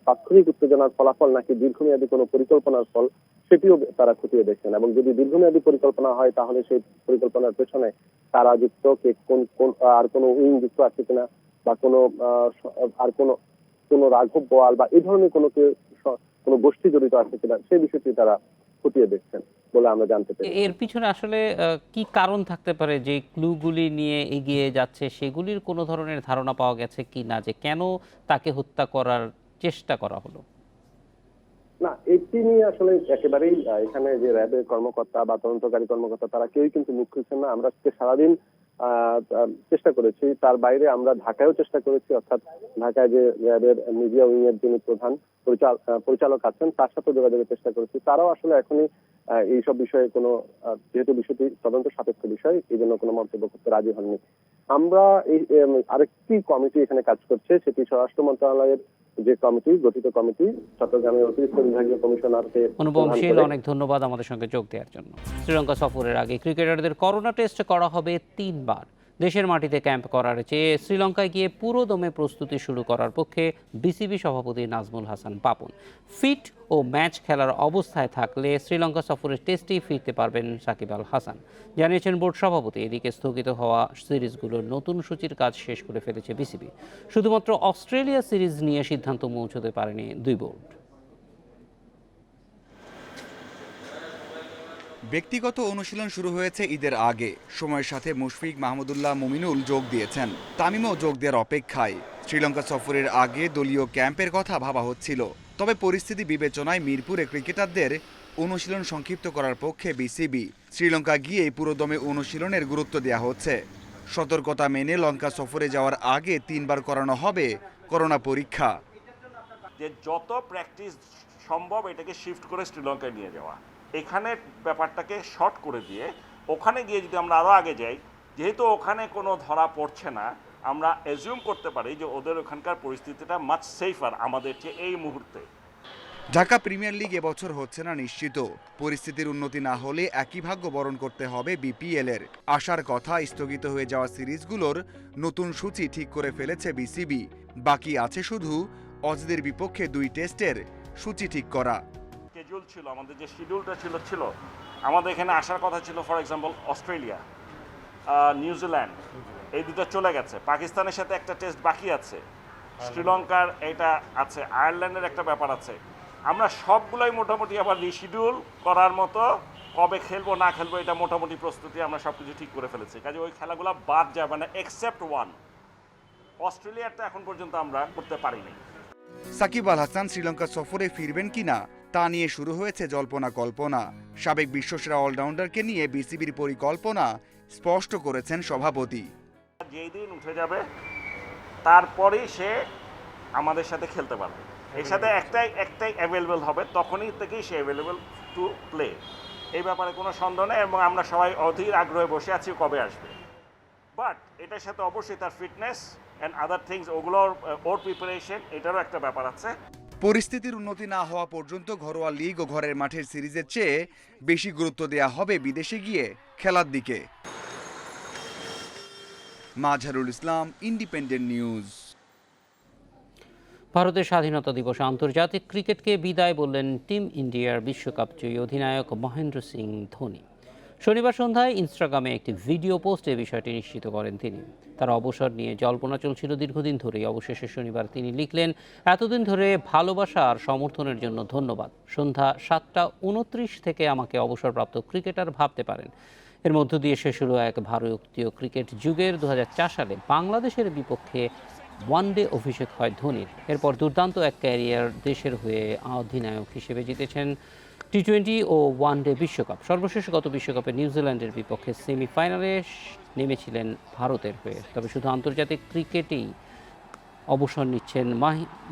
তাৎক্ষণিক উত্তেজনার ফলাফল নাকি দীর্ঘমেয়াদী কোনো পরিকল্পনার ফল, সেটিও তারা খতিয়ে দেখছেন। এবং যদি দীর্ঘমেয়াদী পরিকল্পনা হয় তাহলে সেই পরিকল্পনার পেছনে কারা যুক্ত, কে কোন আর কোনো উইং যুক্ত আছে কিনা বা কোনো রাঘব বোয়াল বা এই ধরনের কোনো গোষ্ঠী জড়িত আছে কিনা, সেই বিষয়টি তারা খতিয়ে দেখছেন বলে আমরা জানতে পারি। এর পিছনে আসলে কি কারণ থাকতে পারে যে ক্লুগুলি নিয়ে এগিয়ে যাচ্ছে, সেগুলির কোনো ধরনের ধারণা পাওয়া গেছে কি না, যে কেন তাকে হত্যা করার চেষ্টা করা হলো? না, এটি নিয়ে আসলে একেবারেই এখানে যে র্যাবের কর্মকর্তা বা তদন্তকারী কর্মকর্তা তারা কেউই কিন্তু মুখ খুলছেন না। আমরা সারাদিন চেষ্টা করেছি, তার বাইরে আমরা ঢাকায়ও চেষ্টা করেছি, অর্থাৎ ঢাকায় যে র্যাবের মিডিয়া উইং এর যিনি প্রধান পরিচালক আছেন তার সাথে যোগাযোগের চেষ্টা করেছি। তারাও আসলে এখনই এইসব বিষয়ে কোনো, যেহেতু বিষয়টি তদন্ত সাপেক্ষ বিষয়, এই জন্য কোনো মন্তব্য করতে রাজি হননি। আমরা এই আরেকটি কমিটি এখানে কাজ করছে, সেটি স্বরাষ্ট্র মন্ত্রণালয়ের যে কমিটি, গঠিত কমিটি, চট্টগ্রামের অতিরিক্ত বিভাগীয় কমিশনারকে। অনুপম শীল, অনেক ধন্যবাদ আমাদের সঙ্গে যোগ দেওয়ার জন্য। শ্রীলঙ্কা সফরের আগে ক্রিকেটারদের করোনা টেস্ট করা হবে 3 বার। দেশের মাটিতে ক্যাম্প করার চেয়ে শ্রীলঙ্কায় গিয়ে পুরো দমে প্রস্তুতি শুরু করার পক্ষে বিসিবি সভাপতি নাজমুল হাসান পাপন। ফিট ও ম্যাচ খেলার অবস্থায় থাকলে শ্রীলঙ্কা সফরের টেস্টেই ফিরতে পারবেন সাকিব আল হাসান, জানিয়েছেন বোর্ড সভাপতি। এদিকে স্থগিত হওয়া সিরিজগুলোর নতুন সূচির কাজ শেষ করে ফেলেছে বিসিবি। শুধুমাত্র অস্ট্রেলিয়া সিরিজ নিয়ে সিদ্ধান্ত পৌঁছতে পারেনি দুই বোর্ড। ব্যক্তিগত অনুশীলন শুরু হয়েছে ঈদের আগে। সময়ের সাথে মুশফিক, মাহমুদুল্লাহ, মুমিনুল যোগ দিয়েছেন। তামিমও যোগ দেওয়ার অপেক্ষায়। শ্রীলঙ্কা সফরের আগে দলীয় ক্যাম্পের কথা ভাবা হচ্ছিল, তবে পরিস্থিতি বিবেচনায় মিরপুরে ক্রিকেটারদের অনুশীলন সংক্ষিপ্ত করার পক্ষে বিসিবি। শ্রীলঙ্কা গিয়ে পুরোদমে অনুশীলনের গুরুত্ব দেওয়া হচ্ছে। সতর্কতা মেনে লঙ্কা সফরে যাওয়ার আগে 3 বার করানো হবে করোনা পরীক্ষা। যে যত প্র্যাকটিস সম্ভব এটাকে শিফট করে শ্রীলঙ্কায় নিয়ে যাওয়া, এখানে ব্যাপারটাকে শর্ট করে দিয়ে ওখানে গিয়ে যদি আমরা আরও আগে যাই, যেহেতু ওখানে কোনো ধরা পড়ছে না, আমরা অ্যাজিউম করতে পারি যে ওদের ওখানকার পরিস্থিতিটা মাচ সেফার আমাদের চেয়ে এই মুহূর্তে। ঢাকা প্রিমিয়ার লিগ এবছর হচ্ছে না নিশ্চিত। পরিস্থিতির উন্নতি না হলে একই ভাগ্য বরণ করতে হবে বিপিএল-এর। আশার কথা, স্থগিত হয়ে যাওয়া সিরিজগুলোর নতুন সূচি ঠিক করে ফেলেছে বিসিবি। বাকি আছে শুধু অজদের বিপক্ষে 2 টেস্টের সূচি ঠিক করা। শিডিউল ছিল আমাদের, যে শিডিউলটা ছিল আমাদের এখানে আসার কথা ছিল, ফর এক্সাম্পল অস্ট্রেলিয়া, নিউজিল্যান্ড, এই দুটো চলে গেছে। পাকিস্তানের সাথে একটা টেস্ট বাকি আছে, শ্রীলঙ্কার এটা আছে, আয়ারল্যান্ডের একটা ব্যাপার আছে। আমরা সবগুলোই মোটামুটি আবার রিশিডিউল করার মতো, কবে খেলবো না খেলবো এটা মোটামুটি প্রস্তুতি আমরা সব কিছু ঠিক করে ফেলেছি। কাজে ওই খেলাগুলো বাদ যাবে না, এক্সেপ্ট 1। অস্ট্রেলিয়ারটা এখন পর্যন্ত আমরা করতে পারিনি। সাকিব আল হাসান শ্রীলঙ্কা সফরে ফিরবেন কিনা তা নিয়ে শুরু হয়েছে জল্পনা কল্পনা। সাবেক বিশ্বসেরা অলরাউন্ডারকে নিয়ে বিসিবির পরিকল্পনা স্পষ্ট করেছেন সভাপতি। যেই দিন উঠে যাবে তারপরেই সে আমাদের সাথে খেলতে পারবে। এর সাথে একটাই অ্যাভেলেবল হবে, তখনই থেকেই সে অ্যাভেলেবল টু প্লে। এই ব্যাপারে কোনো সন্দেহ নেই এবং আমরা সবাই অধীর আগ্রহে বসে আছি কবে আসবে। বাট এটার সাথে অবশ্যই তার ফিটনেস অ্যান্ড আদার থিংস, ওগুলোর ওর প্রিপারেশন, এটারও একটা ব্যাপার আছে। পরিস্থিতির উন্নতি না হওয়া পর্যন্ত ঘরোয়া লিগ ও ঘরের মাঠের সিরিজের চেয়ে বেশি গুরুত্ব দেওয়া হবে বিদেশে গিয়ে খেলার দিকে। Mazharul Islam, independent news. ভারতের স্বাধীনতা দিবসে আন্তর্জাতিক ক্রিকেটকে বিদায় বললেন টিম ইন্ডিয়ার বিশ্বকাপ জয়ী অধিনায়ক মহেন্দ্র সিং ধোনি। শনিবার সন্ধ্যায় ইনস্টাগ্রামে একটি ভিডিও পোস্টে বিষয়টি নিশ্চিত করেন তিনি। তার অবসর নিয়ে জল্পনা চলছিল দীর্ঘদিন ধরেই। অবশেষে শনিবার তিনি লিখলেন, এতদিন ধরে ভালোবাসা আর সমর্থনের জন্য ধন্যবাদ। সন্ধ্যা 7:29 থেকে আমাকে অবসরপ্রাপ্ত ক্রিকেটার ভাবতে পারেন। এর মধ্য দিয়ে শেষ হলো এক ভারতীয় ক্রিকেট যুগের। 2004 সালে বাংলাদেশের বিপক্ষে ওয়ানডে অভিষেক হয় ধোনির। এরপর দুর্দান্ত এক ক্যারিয়ার দেশের হয়ে অধিনায়ক হিসেবে জিতেছেন টি20 ও ওয়ানডে বিশ্বকাপ। সর্বশেষ গত বিশ্বকাপে নিউজিল্যান্ডের বিপক্ষে সেমিফাইনালে নেমেছিলেন ভারতের হয়ে। তবে শুধু আন্তর্জাতিক ক্রিকেটেই অবসর নিচ্ছেন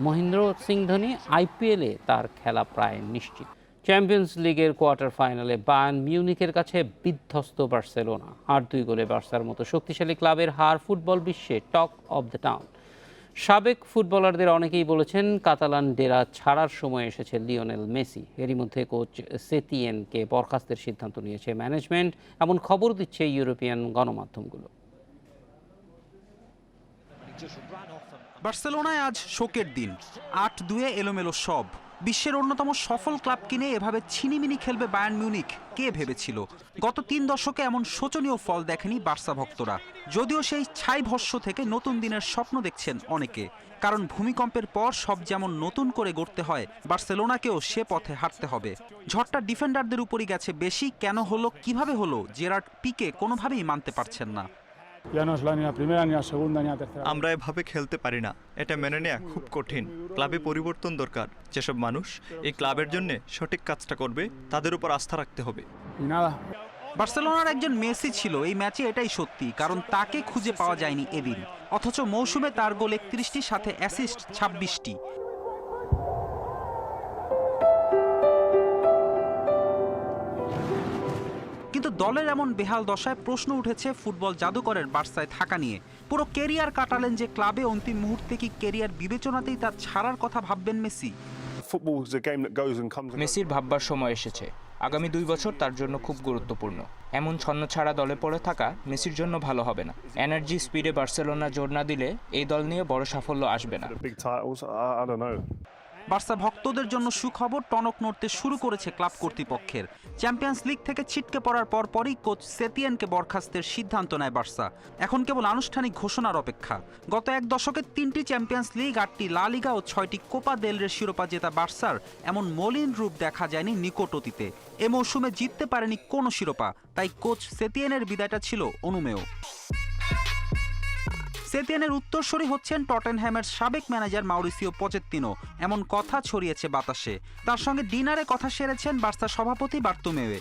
মহেন্দ্র সিং ধোনি। আইপিএলে তার খেলা প্রায় নিশ্চিত। চ্যাম্পিয়ন্স লিগের কোয়ার্টার ফাইনালে বায়ার্ন মিউনিখের কাছে বিধ্বস্ত বার্সেলোনা। 8-2 গোলে বার্সার মতো শক্তিশালী ক্লাবের হার ফুটবল বিশ্বে টক অব দ্য টাউন। সাবেক ফুটবলারদের অনেকেই বলেছেন কাতালান ডেরা ছাড়ার সময় এসেছে লিওনেল মেসি। এরই মধ্যে কোচ সেতিয়ানকে বরখাস্তের সিদ্ধান্ত নিয়েছে ম্যানেজমেন্ট, এমন খবর দিচ্ছে ইউরোপিয়ান গণমাধ্যমগুলো। বার্সেলোনায় আজ শোকের দিন। 8-2 এলোমেলো সব। বিশ্বের অন্যতম সফল ক্লাব কিনে এভাবে ছিনিমিনি খেলবে বায়ার্ন মিউনিখ কে ভেবেছিল? গত 3 দশকে এমন শোচনীয় ফল দেখেনি বার্সা ভক্তরা। যদিও সেই ছাই ভস্য থেকে নতুন দিনের স্বপ্ন দেখছেন অনেকে। কারণ ভূমিকম্পের পর সব যেমন নতুন করে গড়তে হয়, বার্সেলোনাকেও সে পথে হাঁটতে হবে। ঝড়টা ডিফেন্ডারদের উপরই গেছে বেশি। কেন হলো, কিভাবে হলো, জেরার্ড পিকে কোনোভাবেই মানতে পারছেন না। আমরা এভাবে খেলতে পারি না, এটা মেনে নেওয়া খুব কঠিন। ক্লাবে পরিবর্তন দরকার। যেসব মানুষ এই ক্লাবের জন্য সঠিক কাজটা করবে তাদের উপর আস্থা রাখতে হবে। বার্সেলোনার একজন মেসি ছিল এই ম্যাচে, এটাই সত্যি। কারণ তাকে খুঁজে পাওয়া যায়নি এদিন। অথচ মৌসুমে তার গোল 31টির সাথে অ্যাসিস্ট 26টি। কিন্তু দলের এমন বেহাল দশায় প্রশ্ন উঠেছে ফুটবল জাদুকরের বার্সায় থাকা নিয়ে। পুরো কেরিয়ার কাটালেন যে ক্লাবে, অন্তিম মুহূর্তে কি কেরিয়ার বিবেচনাতেই তার ছাড়ার কথা ভাববেন মেসি? মেসির ভাববার সময় এসেছে। আগামী 2 বছর তার জন্য খুব গুরুত্বপূর্ণ। এমন ছন্নছাড়া দলে পড়ে থাকা মেসির জন্য ভালো হবে না। এনার্জি স্পিডে বার্সেলোনা জোর না দিলে এই দল নিয়ে বড় সাফল্য আসবে না। বার্সা ভক্তদের জন্য সুখবর, টনক নড়তে শুরু করেছে ক্লাব কর্তৃপক্ষের। চ্যাম্পিয়ন্স লিগ থেকে ছিটকে পড়ার পরপরই কোচ সেতিয়ানকে বরখাস্তের সিদ্ধান্ত নেয় বার্সা। এখন কেবল আনুষ্ঠানিক ঘোষণার অপেক্ষা। গত 1 দশকে 3টি চ্যাম্পিয়ন্স লিগ, 8টি লা লিগা ও 6টি কোপা দেল রের শিরোপা জেতা বার্সার এমন মলিন রূপ দেখা যায়নি নিকট অতীতে। এ মৌসুমে জিততে পারেনি কোনো শিরোপা, তাই কোচ সেতিয়ানের বিদায়টা ছিল অনুমেয়। সেতিয়ানের উত্তরসূরি হচ্ছেন টটেনহ্যামের সাবেক ম্যানেজার মাউরিসিও পচেত্তিনো, এমন কথা ছড়িয়েছে বাতাসে। তার সঙ্গে ডিনারে কথা সেরেছেন বার্সা সভাপতি বার্তোমেও।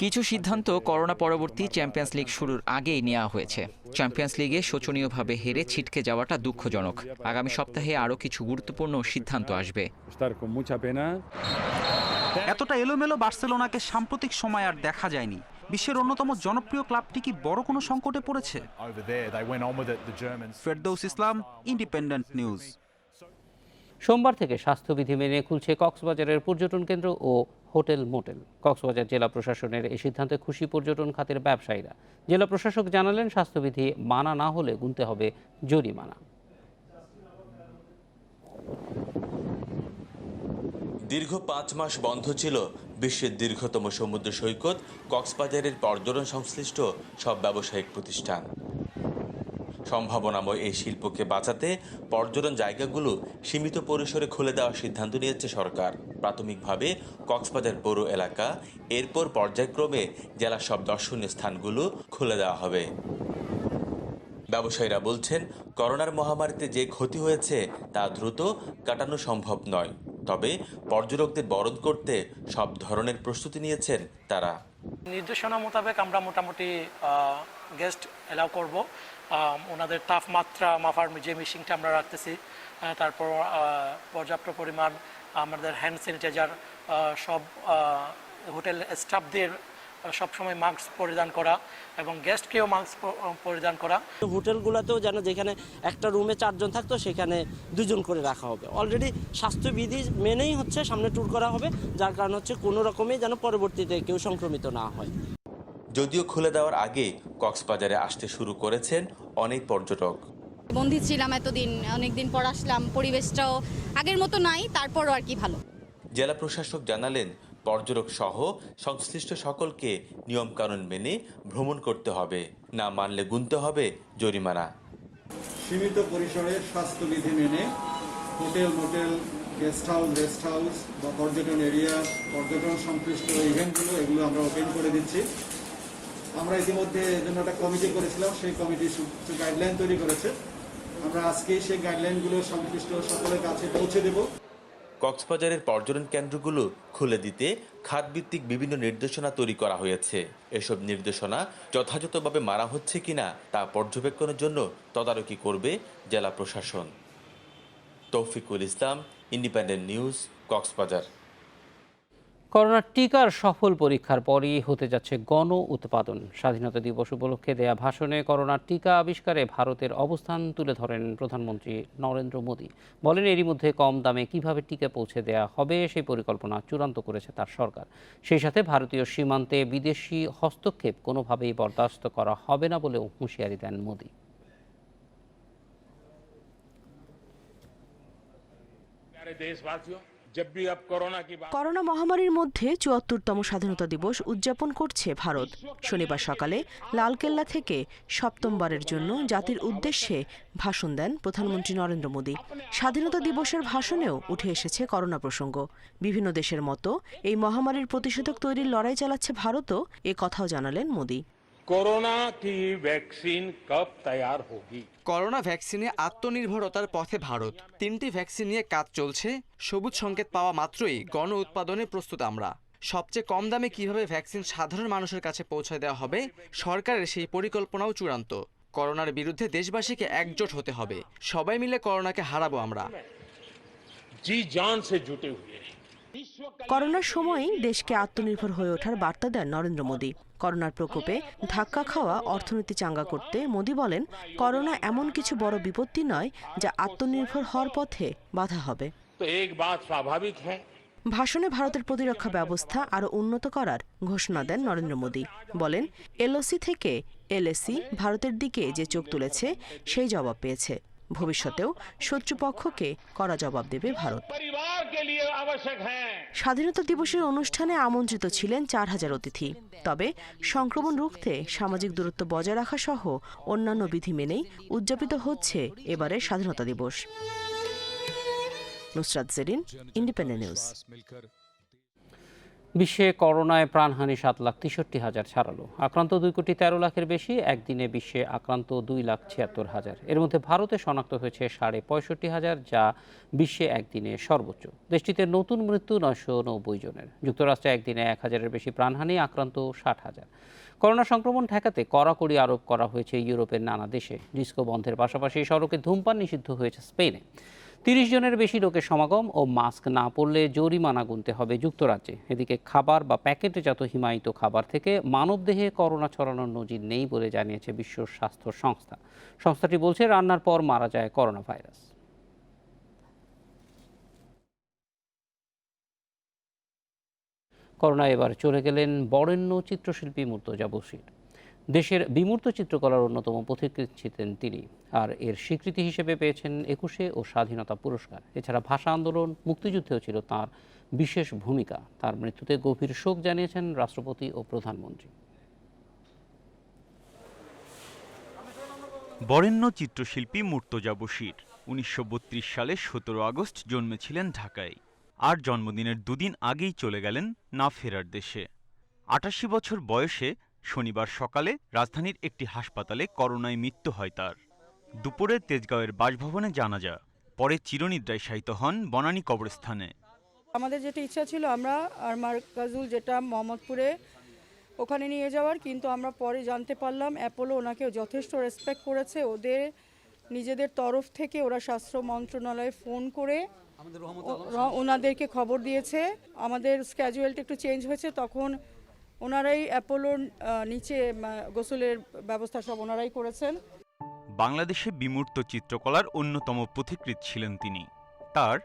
কিছু সিদ্ধান্ত করোনা পরবর্তী চ্যাম্পিয়ন্স লিগ শুরুর আগেই নেওয়া হয়েছে। চ্যাম্পিয়ন্স লিগে শোচনীয়ভাবে হেরে ছিটকে যাওয়াটা দুঃখজনক। আগামী সপ্তাহে আরও কিছু গুরুত্বপূর্ণ সিদ্ধান্ত আসবে। এতটা এলোমেলো বার্সেলোনাকে সাম্প্রতিক সময় আর দেখা যায়নি। বিশ্বের অন্যতম জনপ্রিয় ক্লাবটি কি বড় কোনো সংকটে পড়েছে? ফেরদৌস ইসলাম, ইন্ডিপেন্ডেন্ট নিউজ। সোমবার থেকে স্বাস্থ্যবিধি মেনে খুলছে কক্সবাজারের পর্যটন কেন্দ্র ও হোটেল মোটেল। কক্সবাজার জেলা প্রশাসনের এই সিদ্ধান্তে খুশি পর্যটন খাতের ব্যবসায়ীরা। জেলা প্রশাসক জানালেন, স্বাস্থ্যবিধি মানা না হলে গুনতে হবে জরিমানা। দীর্ঘ 5 মাস বন্ধ ছিল বিশ্বের দীর্ঘতম সমুদ্র সৈকত কক্সবাজারের পর্যটন সংশ্লিষ্ট সব ব্যবসায়িক প্রতিষ্ঠান। সম্ভাবনাময় এই শিল্পকে বাঁচাতে পর্যটন জায়গাগুলো সীমিত পরিসরে খুলে দেওয়ার সিদ্ধান্ত নিয়েছে সরকার। প্রাথমিকভাবে কক্সবাজার পৌর এলাকা, এরপর পর্যায়ক্রমে জেলার সব দর্শনীয় স্থানগুলো খুলে দেওয়া হবে। ব্যবসায়ীরা বলছেন, করোনার মহামারীতে যে ক্ষতি হয়েছে তা দ্রুত কাটানো সম্ভব নয়। তবে পর্যটকদের বরণ করতে সব ধরনের প্রস্তুতি নিয়েছেন তারা। নির্দেশনা মোতাবেক আমরা মোটামুটি গেস্ট এলাও করব। ওনাদের তাপমাত্রা মাপার যে মেশিনটা আমরা রাখতেছি, তারপর পর্যাপ্ত পরিমাণ আমাদের হ্যান্ড স্যানিটাইজার, সব হোটেল স্টাফদের সবসময় মাস্ক পরিধান করা এবং গেস্টকেও মাস্ক পরিধান করা। হোটেলগুলোতেও যেন যেখানে একটা রুমে 4 জন থাকতো সেখানে 2 জন করে রাখা হবে। অলরেডি স্বাস্থ্যবিধি মেনেই হচ্ছে সামনে ট্যুর করা হবে, যার কারণ হচ্ছে কোনো রকমই যেন পরবর্তীতে কেউ সংক্রমিত না হয়। যদিও খুলে দেওয়ার আগে কক্সবাজারে আসতে শুরু করেছেন অনেক পর্যটক। বন্দি ছিলাম এতদিন, অনেকদিন পর আসলাম, পরিবেশটাও আগের মতো নাই, তারপরও আর কি ভালো। জেলা প্রশাসক জানালেন, পর্যটক সহ সংশ্লিষ্ট সকলকে নিয়মকানুন মেনে ভ্রমণ করতে হবে, না মানলে গুনতে হবে জরিমানা। সীমিত পরিসরে স্বাস্থ্যবিধি মেনে হোটেল, মোটেল, গেস্ট হাউস বা পর্যটন এরিয়া, পর্যটন সংশ্লিষ্ট ইভেন্টগুলো এগুলো আমরা ওপেন করে দিচ্ছি। আমরা ইতিমধ্যে এর জন্য একটা কমিটি করেছিলাম, সেই কমিটি কিছু গাইডলাইন তৈরি করেছে। আমরা আজকেই সেই গাইডলাইনগুলো সংশ্লিষ্ট সকলের কাছে পৌঁছে দেব। কক্সবাজারের পর্যটন কেন্দ্রগুলো খুলে দিতে খাতভিত্তিক বিভিন্ন নির্দেশনা তৈরি করা হয়েছে। এসব নির্দেশনা যথাযথভাবে মানা হচ্ছে কিনা তা পর্যবেক্ষণের জন্য তদারকি করবে জেলা প্রশাসন। তৌফিকুল ইসলাম, ইন্ডিপেন্ডেন্ট নিউজ, কক্সবাজার। করোনার টিকার সফল পরীক্ষার পরই হতে যাচ্ছে গণ উৎপাদন। স্বাধীনতা দিবস উপলক্ষে দেয়া ভাষণে করোনার টিকা আবিষ্কারে ভারতের অবস্থান তুলে ধরেন প্রধানমন্ত্রী নরেন্দ্র মোদী। বলেন, এরই মধ্যে কম দামে কিভাবে টিকা পৌঁছে দেয়া হবে সেই পরিকল্পনা চূড়ান্ত করেছে তার সরকার। সেই সাথে ভারতীয় সীমান্তে বিদেশি হস্তক্ষেপ কোনোভাবেই বরদাস্ত করা হবে না বলেও হুঁশিয়ারি দেন মোদী। করোনা মহামারীর মধ্যে ৭৪তম স্বাধীনতা দিবস উদযাপন করছে ভারত। শনিবার সকালে লালকেল্লা থেকে সপ্তমবারের জন্য জাতির উদ্দেশ্যে ভাষণ দেন প্রধানমন্ত্রী নরেন্দ্র মোদী। স্বাধীনতা দিবসের ভাষণেও উঠে এসেছে করোনা প্রসঙ্গ। বিভিন্ন দেশের মতো এই মহামারীর প্রতিষেধক তৈরির লড়াই চালাচ্ছে ভারতও, এ কথাও জানালেন মোদী। করোনা কি ভ্যাকসিন কব তৈয়ার হোগি? করোনা ভ্যাকসিনে আত্মনির্ভরতার পথে ভারত। 3টি ভ্যাকসিন নিয়ে কাজ চলছে। সবুজ সংকেত পাওয়া মাত্রই গণ উৎপাদনে প্রস্তুত আমরা। সবচেয়ে কম দামে কিভাবে ভ্যাকসিন সাধারণ মানুষের কাছে পৌঁছে দেওয়া হবে, সরকারের সেই পরিকল্পনাও চূড়ান্ত। করোনার বিরুদ্ধে দেশবাসীকে একজোট হতে হবে। সবাই মিলে করোনাকে হারাবো আমরা। জি জান সে জুটে হুয়ে। করোনার সময়ই দেশকে আত্মনির্ভর হয়ে ওঠার বার্তা দেন নরেন্দ্র মোদী। করোনার প্রকোপে ধাক্কা খাওয়া অর্থনীতি চাঙ্গা করতে মোদী বলেন, করোনা এমন কিছু বড় বিপত্তি নয় যা আত্মনির্ভর হওয়ার পথে বাধা হবে। ভাষণে ভারতের প্রতিরক্ষা ব্যবস্থা আরও উন্নত করার ঘোষণা দেন নরেন্দ্র মোদী। বলেন, এলওসি থেকে এলএসি ভারতের দিকে যে চোখ তুলেছে সেই জবাব পেয়েছে। ভবিষ্যতেও শত্রুপক্ষকে কড়া জবাব দেবে ভারত। স্বাধীনতা দিবসের অনুষ্ঠানে আমন্ত্রিত ছিলেন 4000 অতিথি। তবে সংক্রমণ রুখতে সামাজিক দূরত্ব বজায় রাখা সহ অন্যান্য বিধি মেনেই উদযাপিত হচ্ছে এবারের স্বাধীনতা দিবস। Nusrat Jerin, Independent News. বিশ্বে করোনায় প্রাণহানি 7,63,000 ছাড়ালো। আক্রান্ত 2,13,00,000-এর বেশি। একদিনে বিশ্বে আক্রান্ত 2,76,000। এর মধ্যে ভারতে শনাক্ত হয়েছে 65,500, যা বিশ্বে একদিনে সর্বোচ্চ। দেশটিতে নতুন মৃত্যু 990 জনের। যুক্তরাষ্ট্রে একদিনে 1,000-এর বেশি প্রাণহানি, আক্রান্ত 60,000। করোনা সংক্রমণ ঠেকাতে কড়াকড়ি আরোপ করা হয়েছে ইউরোপের নানা দেশে। ডিস্কো বন্ধের পাশাপাশি সড়কে ধূমপান নিষিদ্ধ হয়েছে স্পেনে। 30 জনের বেশি লোকের সমাগম ও মাস্ক না পরলে জরিমানা গুনতে হবে যুক্তরাজ্যে। এদিকে খাবার বা প্যাকেটজাত হিমায়িত খাবার থেকে মানবদেহে করোনা ছড়ানোর নজির নেই বলে জানিয়েছে বিশ্ব স্বাস্থ্য সংস্থা। সংস্থাটি বলছে, রান্নার পর মারা যায় করোনা ভাইরাস। করোনা এবার চলে গেলেন বরেণ্য চিত্রশিল্পী মুর্তজা বশীর। দেশের বিমূর্ত চিত্রকলার অন্যতম পথিকৃৎ ছিলেন তিনি, আর এর স্বীকৃতি হিসেবে পেয়েছেন 21শে ও স্বাধীনতা পুরস্কার। এছাড়া ভাষা আন্দোলন, মুক্তিযুদ্ধেও ছিল তার বিশেষ ভূমিকা। তার মৃত্যুতে গভীর শোক জানিয়েছেন রাষ্ট্রপতি ও প্রধানমন্ত্রী। বরেণ্য চিত্রশিল্পী মুর্তজা বশীর 1932 সালে 17 আগস্ট জন্মেছিলেন ঢাকায়। আর জন্মদিনের দুদিন আগেই চলে গেলেন না ফেরার দেশে। 88 বছর বয়সে শনিবার সকালে রাজধানীর একটি হাসপাতালে করোনায় মৃত্যু হয় তার। দুপুরে তেজগাঁওয়ের বাসভবনে জানাজা, পরে চিরনিদ্রায় শায়িত হন বনানী কবরস্থানে। আমাদের যেটা ইচ্ছা ছিল আমরা আর মার্কাজুল যেটা মোহাম্মদপুরে ওখানে নিয়ে যাওয়ার, কিন্তু আমরা পরে জানতে পারলাম অ্যাপোলো ওনাকে যথেষ্ট রেসপেক্ট করেছে। ওদের নিজেদের তরফ থেকে ওরা স্বাস্থ্য মন্ত্রণালয়ে ফোন করে ওনাদেরকে খবর দিয়েছে। আমাদের স্ক্যাজুয়ালটা একটু চেঞ্জ হয়েছে, তখন ওনারাই অ্যাপোলোর নিচে গোসলের ব্যবস্থা সব ওনারাই করেছেন। বাংলাদেশে বিমূর্ত চিত্রকলার অন্যতম পথিকৃৎ ছিলেন তিনি। তার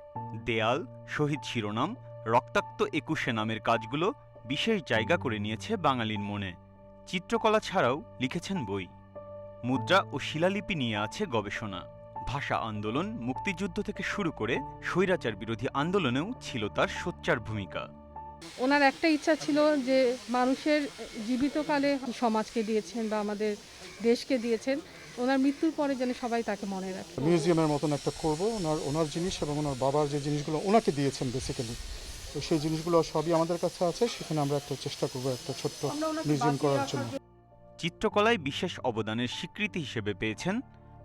দেয়াল, শহীদ শিরোনাম, রক্তাক্ত 21শে নামের কাজগুলো বিশেষ জায়গা করে নিয়েছে বাঙালির মনে। চিত্রকলা ছাড়াও লিখেছেন বই, মুদ্রা ও শিলালিপি নিয়ে আছে গবেষণা। ভাষা আন্দোলন, মুক্তিযুদ্ধ থেকে শুরু করে স্বৈরাচার বিরোধী আন্দোলনেও ছিল তার সোচ্চার ভূমিকা। ওনার একটা ইচ্ছা ছিল যে মানুষের জীবিতকালে সমাজকে দিয়েছেন বা আমাদের দেশকে দিয়েছেন, ওনার মৃত্যুর পরে যেন সবাই তাকে মনে রাখে। মিউজিয়ামের মতন একটা করব, ওনার জিনিস এবং ওনার বাবার যে জিনিসগুলো ওনাকে দিয়েছেন বেসিক্যালি, তো সেই জিনিসগুলো সবই আমাদের কাছে আছে। সেখানে আমরা একটা চেষ্টা করব একটা ছোট্ট মিউজিয়াম করার জন্য। চিত্রকলায় বিশেষ অবদানের স্বীকৃতি হিসেবে পেয়েছেন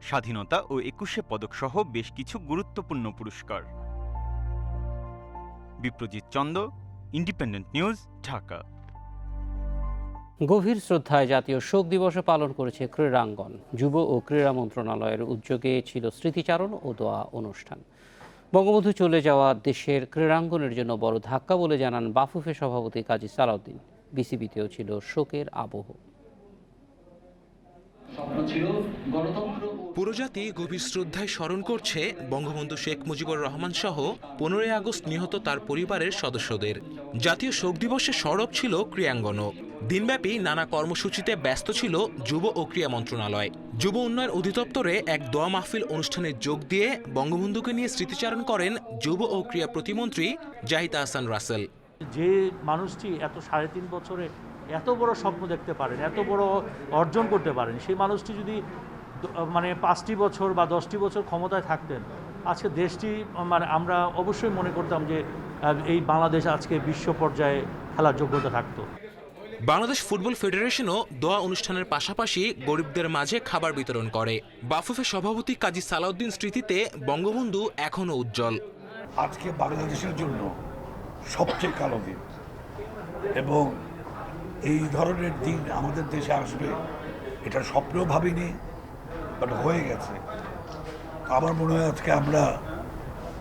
স্বাধীনতা ও 21শে পদক সহ বেশ কিছু গুরুত্বপূর্ণ পুরস্কার। Biprojit Chanda, Independent News, Dhaka. গভীর শ্রদ্ধায় জাতীয় শোক দিবসে পালন করেছে ক্রীড়াঙ্গন। যুব ও ক্রীড়া মন্ত্রণালয়ের উদ্যোগে ছিল স্মৃতিচারণ ও দোয়া অনুষ্ঠান। বঙ্গবন্ধু চলে যাওয়া দেশের ক্রীড়াঙ্গনের জন্য বড় ধাক্কা বলে জানান বাফুফে সভাপতি কাজী সালাউদ্দিন। বিসিবিতেও ছিল শোকের আবহ। পুরো জাতি গভীর শ্রদ্ধায় স্মরণ করছে বঙ্গবন্ধু শেখ মুজিবুর রহমান সহ 15 আগস্ট নিহত তার পরিবারের সদস্যদের। জাতীয় শোক দিবসে সরব ছিল ক্রীড়াঙ্গনও। দিনব্যাপী নানা কর্মসূচিতে ব্যস্ত ছিল যুব ও ক্রীড়া মন্ত্রণালয়। যুব উন্নয়ন অধিদপ্তরে এক দোয়া মাহফিল অনুষ্ঠানে যোগ দিয়ে বঙ্গবন্ধুকে নিয়ে স্মৃতিচারণ করেন যুব ও ক্রীড়া প্রতিমন্ত্রী জাহিদ আহসান রাসেল। যে মানুষটি এত 3.5 বছরে এত বড় স্বপ্ন দেখতে পারেন, এত বড় অর্জন করতে পারেন, সেই মানুষটি যদি 5টি বছর বা 10টি বছর ক্ষমতায় থাকতেন, আজকে দেশটি আমরা অবশ্যই মনে করতাম যে এই বাংলাদেশ আজকে বিশ্ব পর্যায়ে খেলার যোগ্যতা থাকতো। বাংলাদেশ ফুটবল ফেডারেশনও দোয়া অনুষ্ঠানের পাশাপাশি গরিবদের মাঝে খাবার বিতরণ করে। বাফুফে সভাপতি কাজী সালাউদ্দিন স্মৃতিতে বঙ্গবন্ধু এখনও উজ্জ্বল। আজকে বাংলাদেশের জন্য সবচেয়ে কালো দিন, এবং এই ধরনের দিন আমাদের দেশে আসবে এটা স্বপ্নেও ভাবিনি, বাট হয়ে গেছে। আমার মনে হয় আজকে আমরা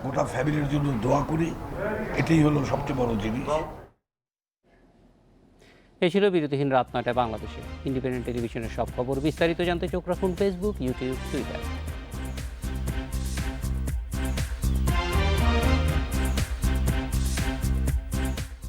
গোটা ফ্যামিলির জন্য দোয়া করি, এটাই হলো সবচেয়ে বড় জিনিস। এই ছিল বিরতিহীন রাত 9টায় বাংলাদেশে। ইন্ডিপেন্ডেন্ট টেলিভিশনের সব খবর বিস্তারিত জানতে চোখ রাখুন ফেসবুক, ইউটিউব, টুইটার।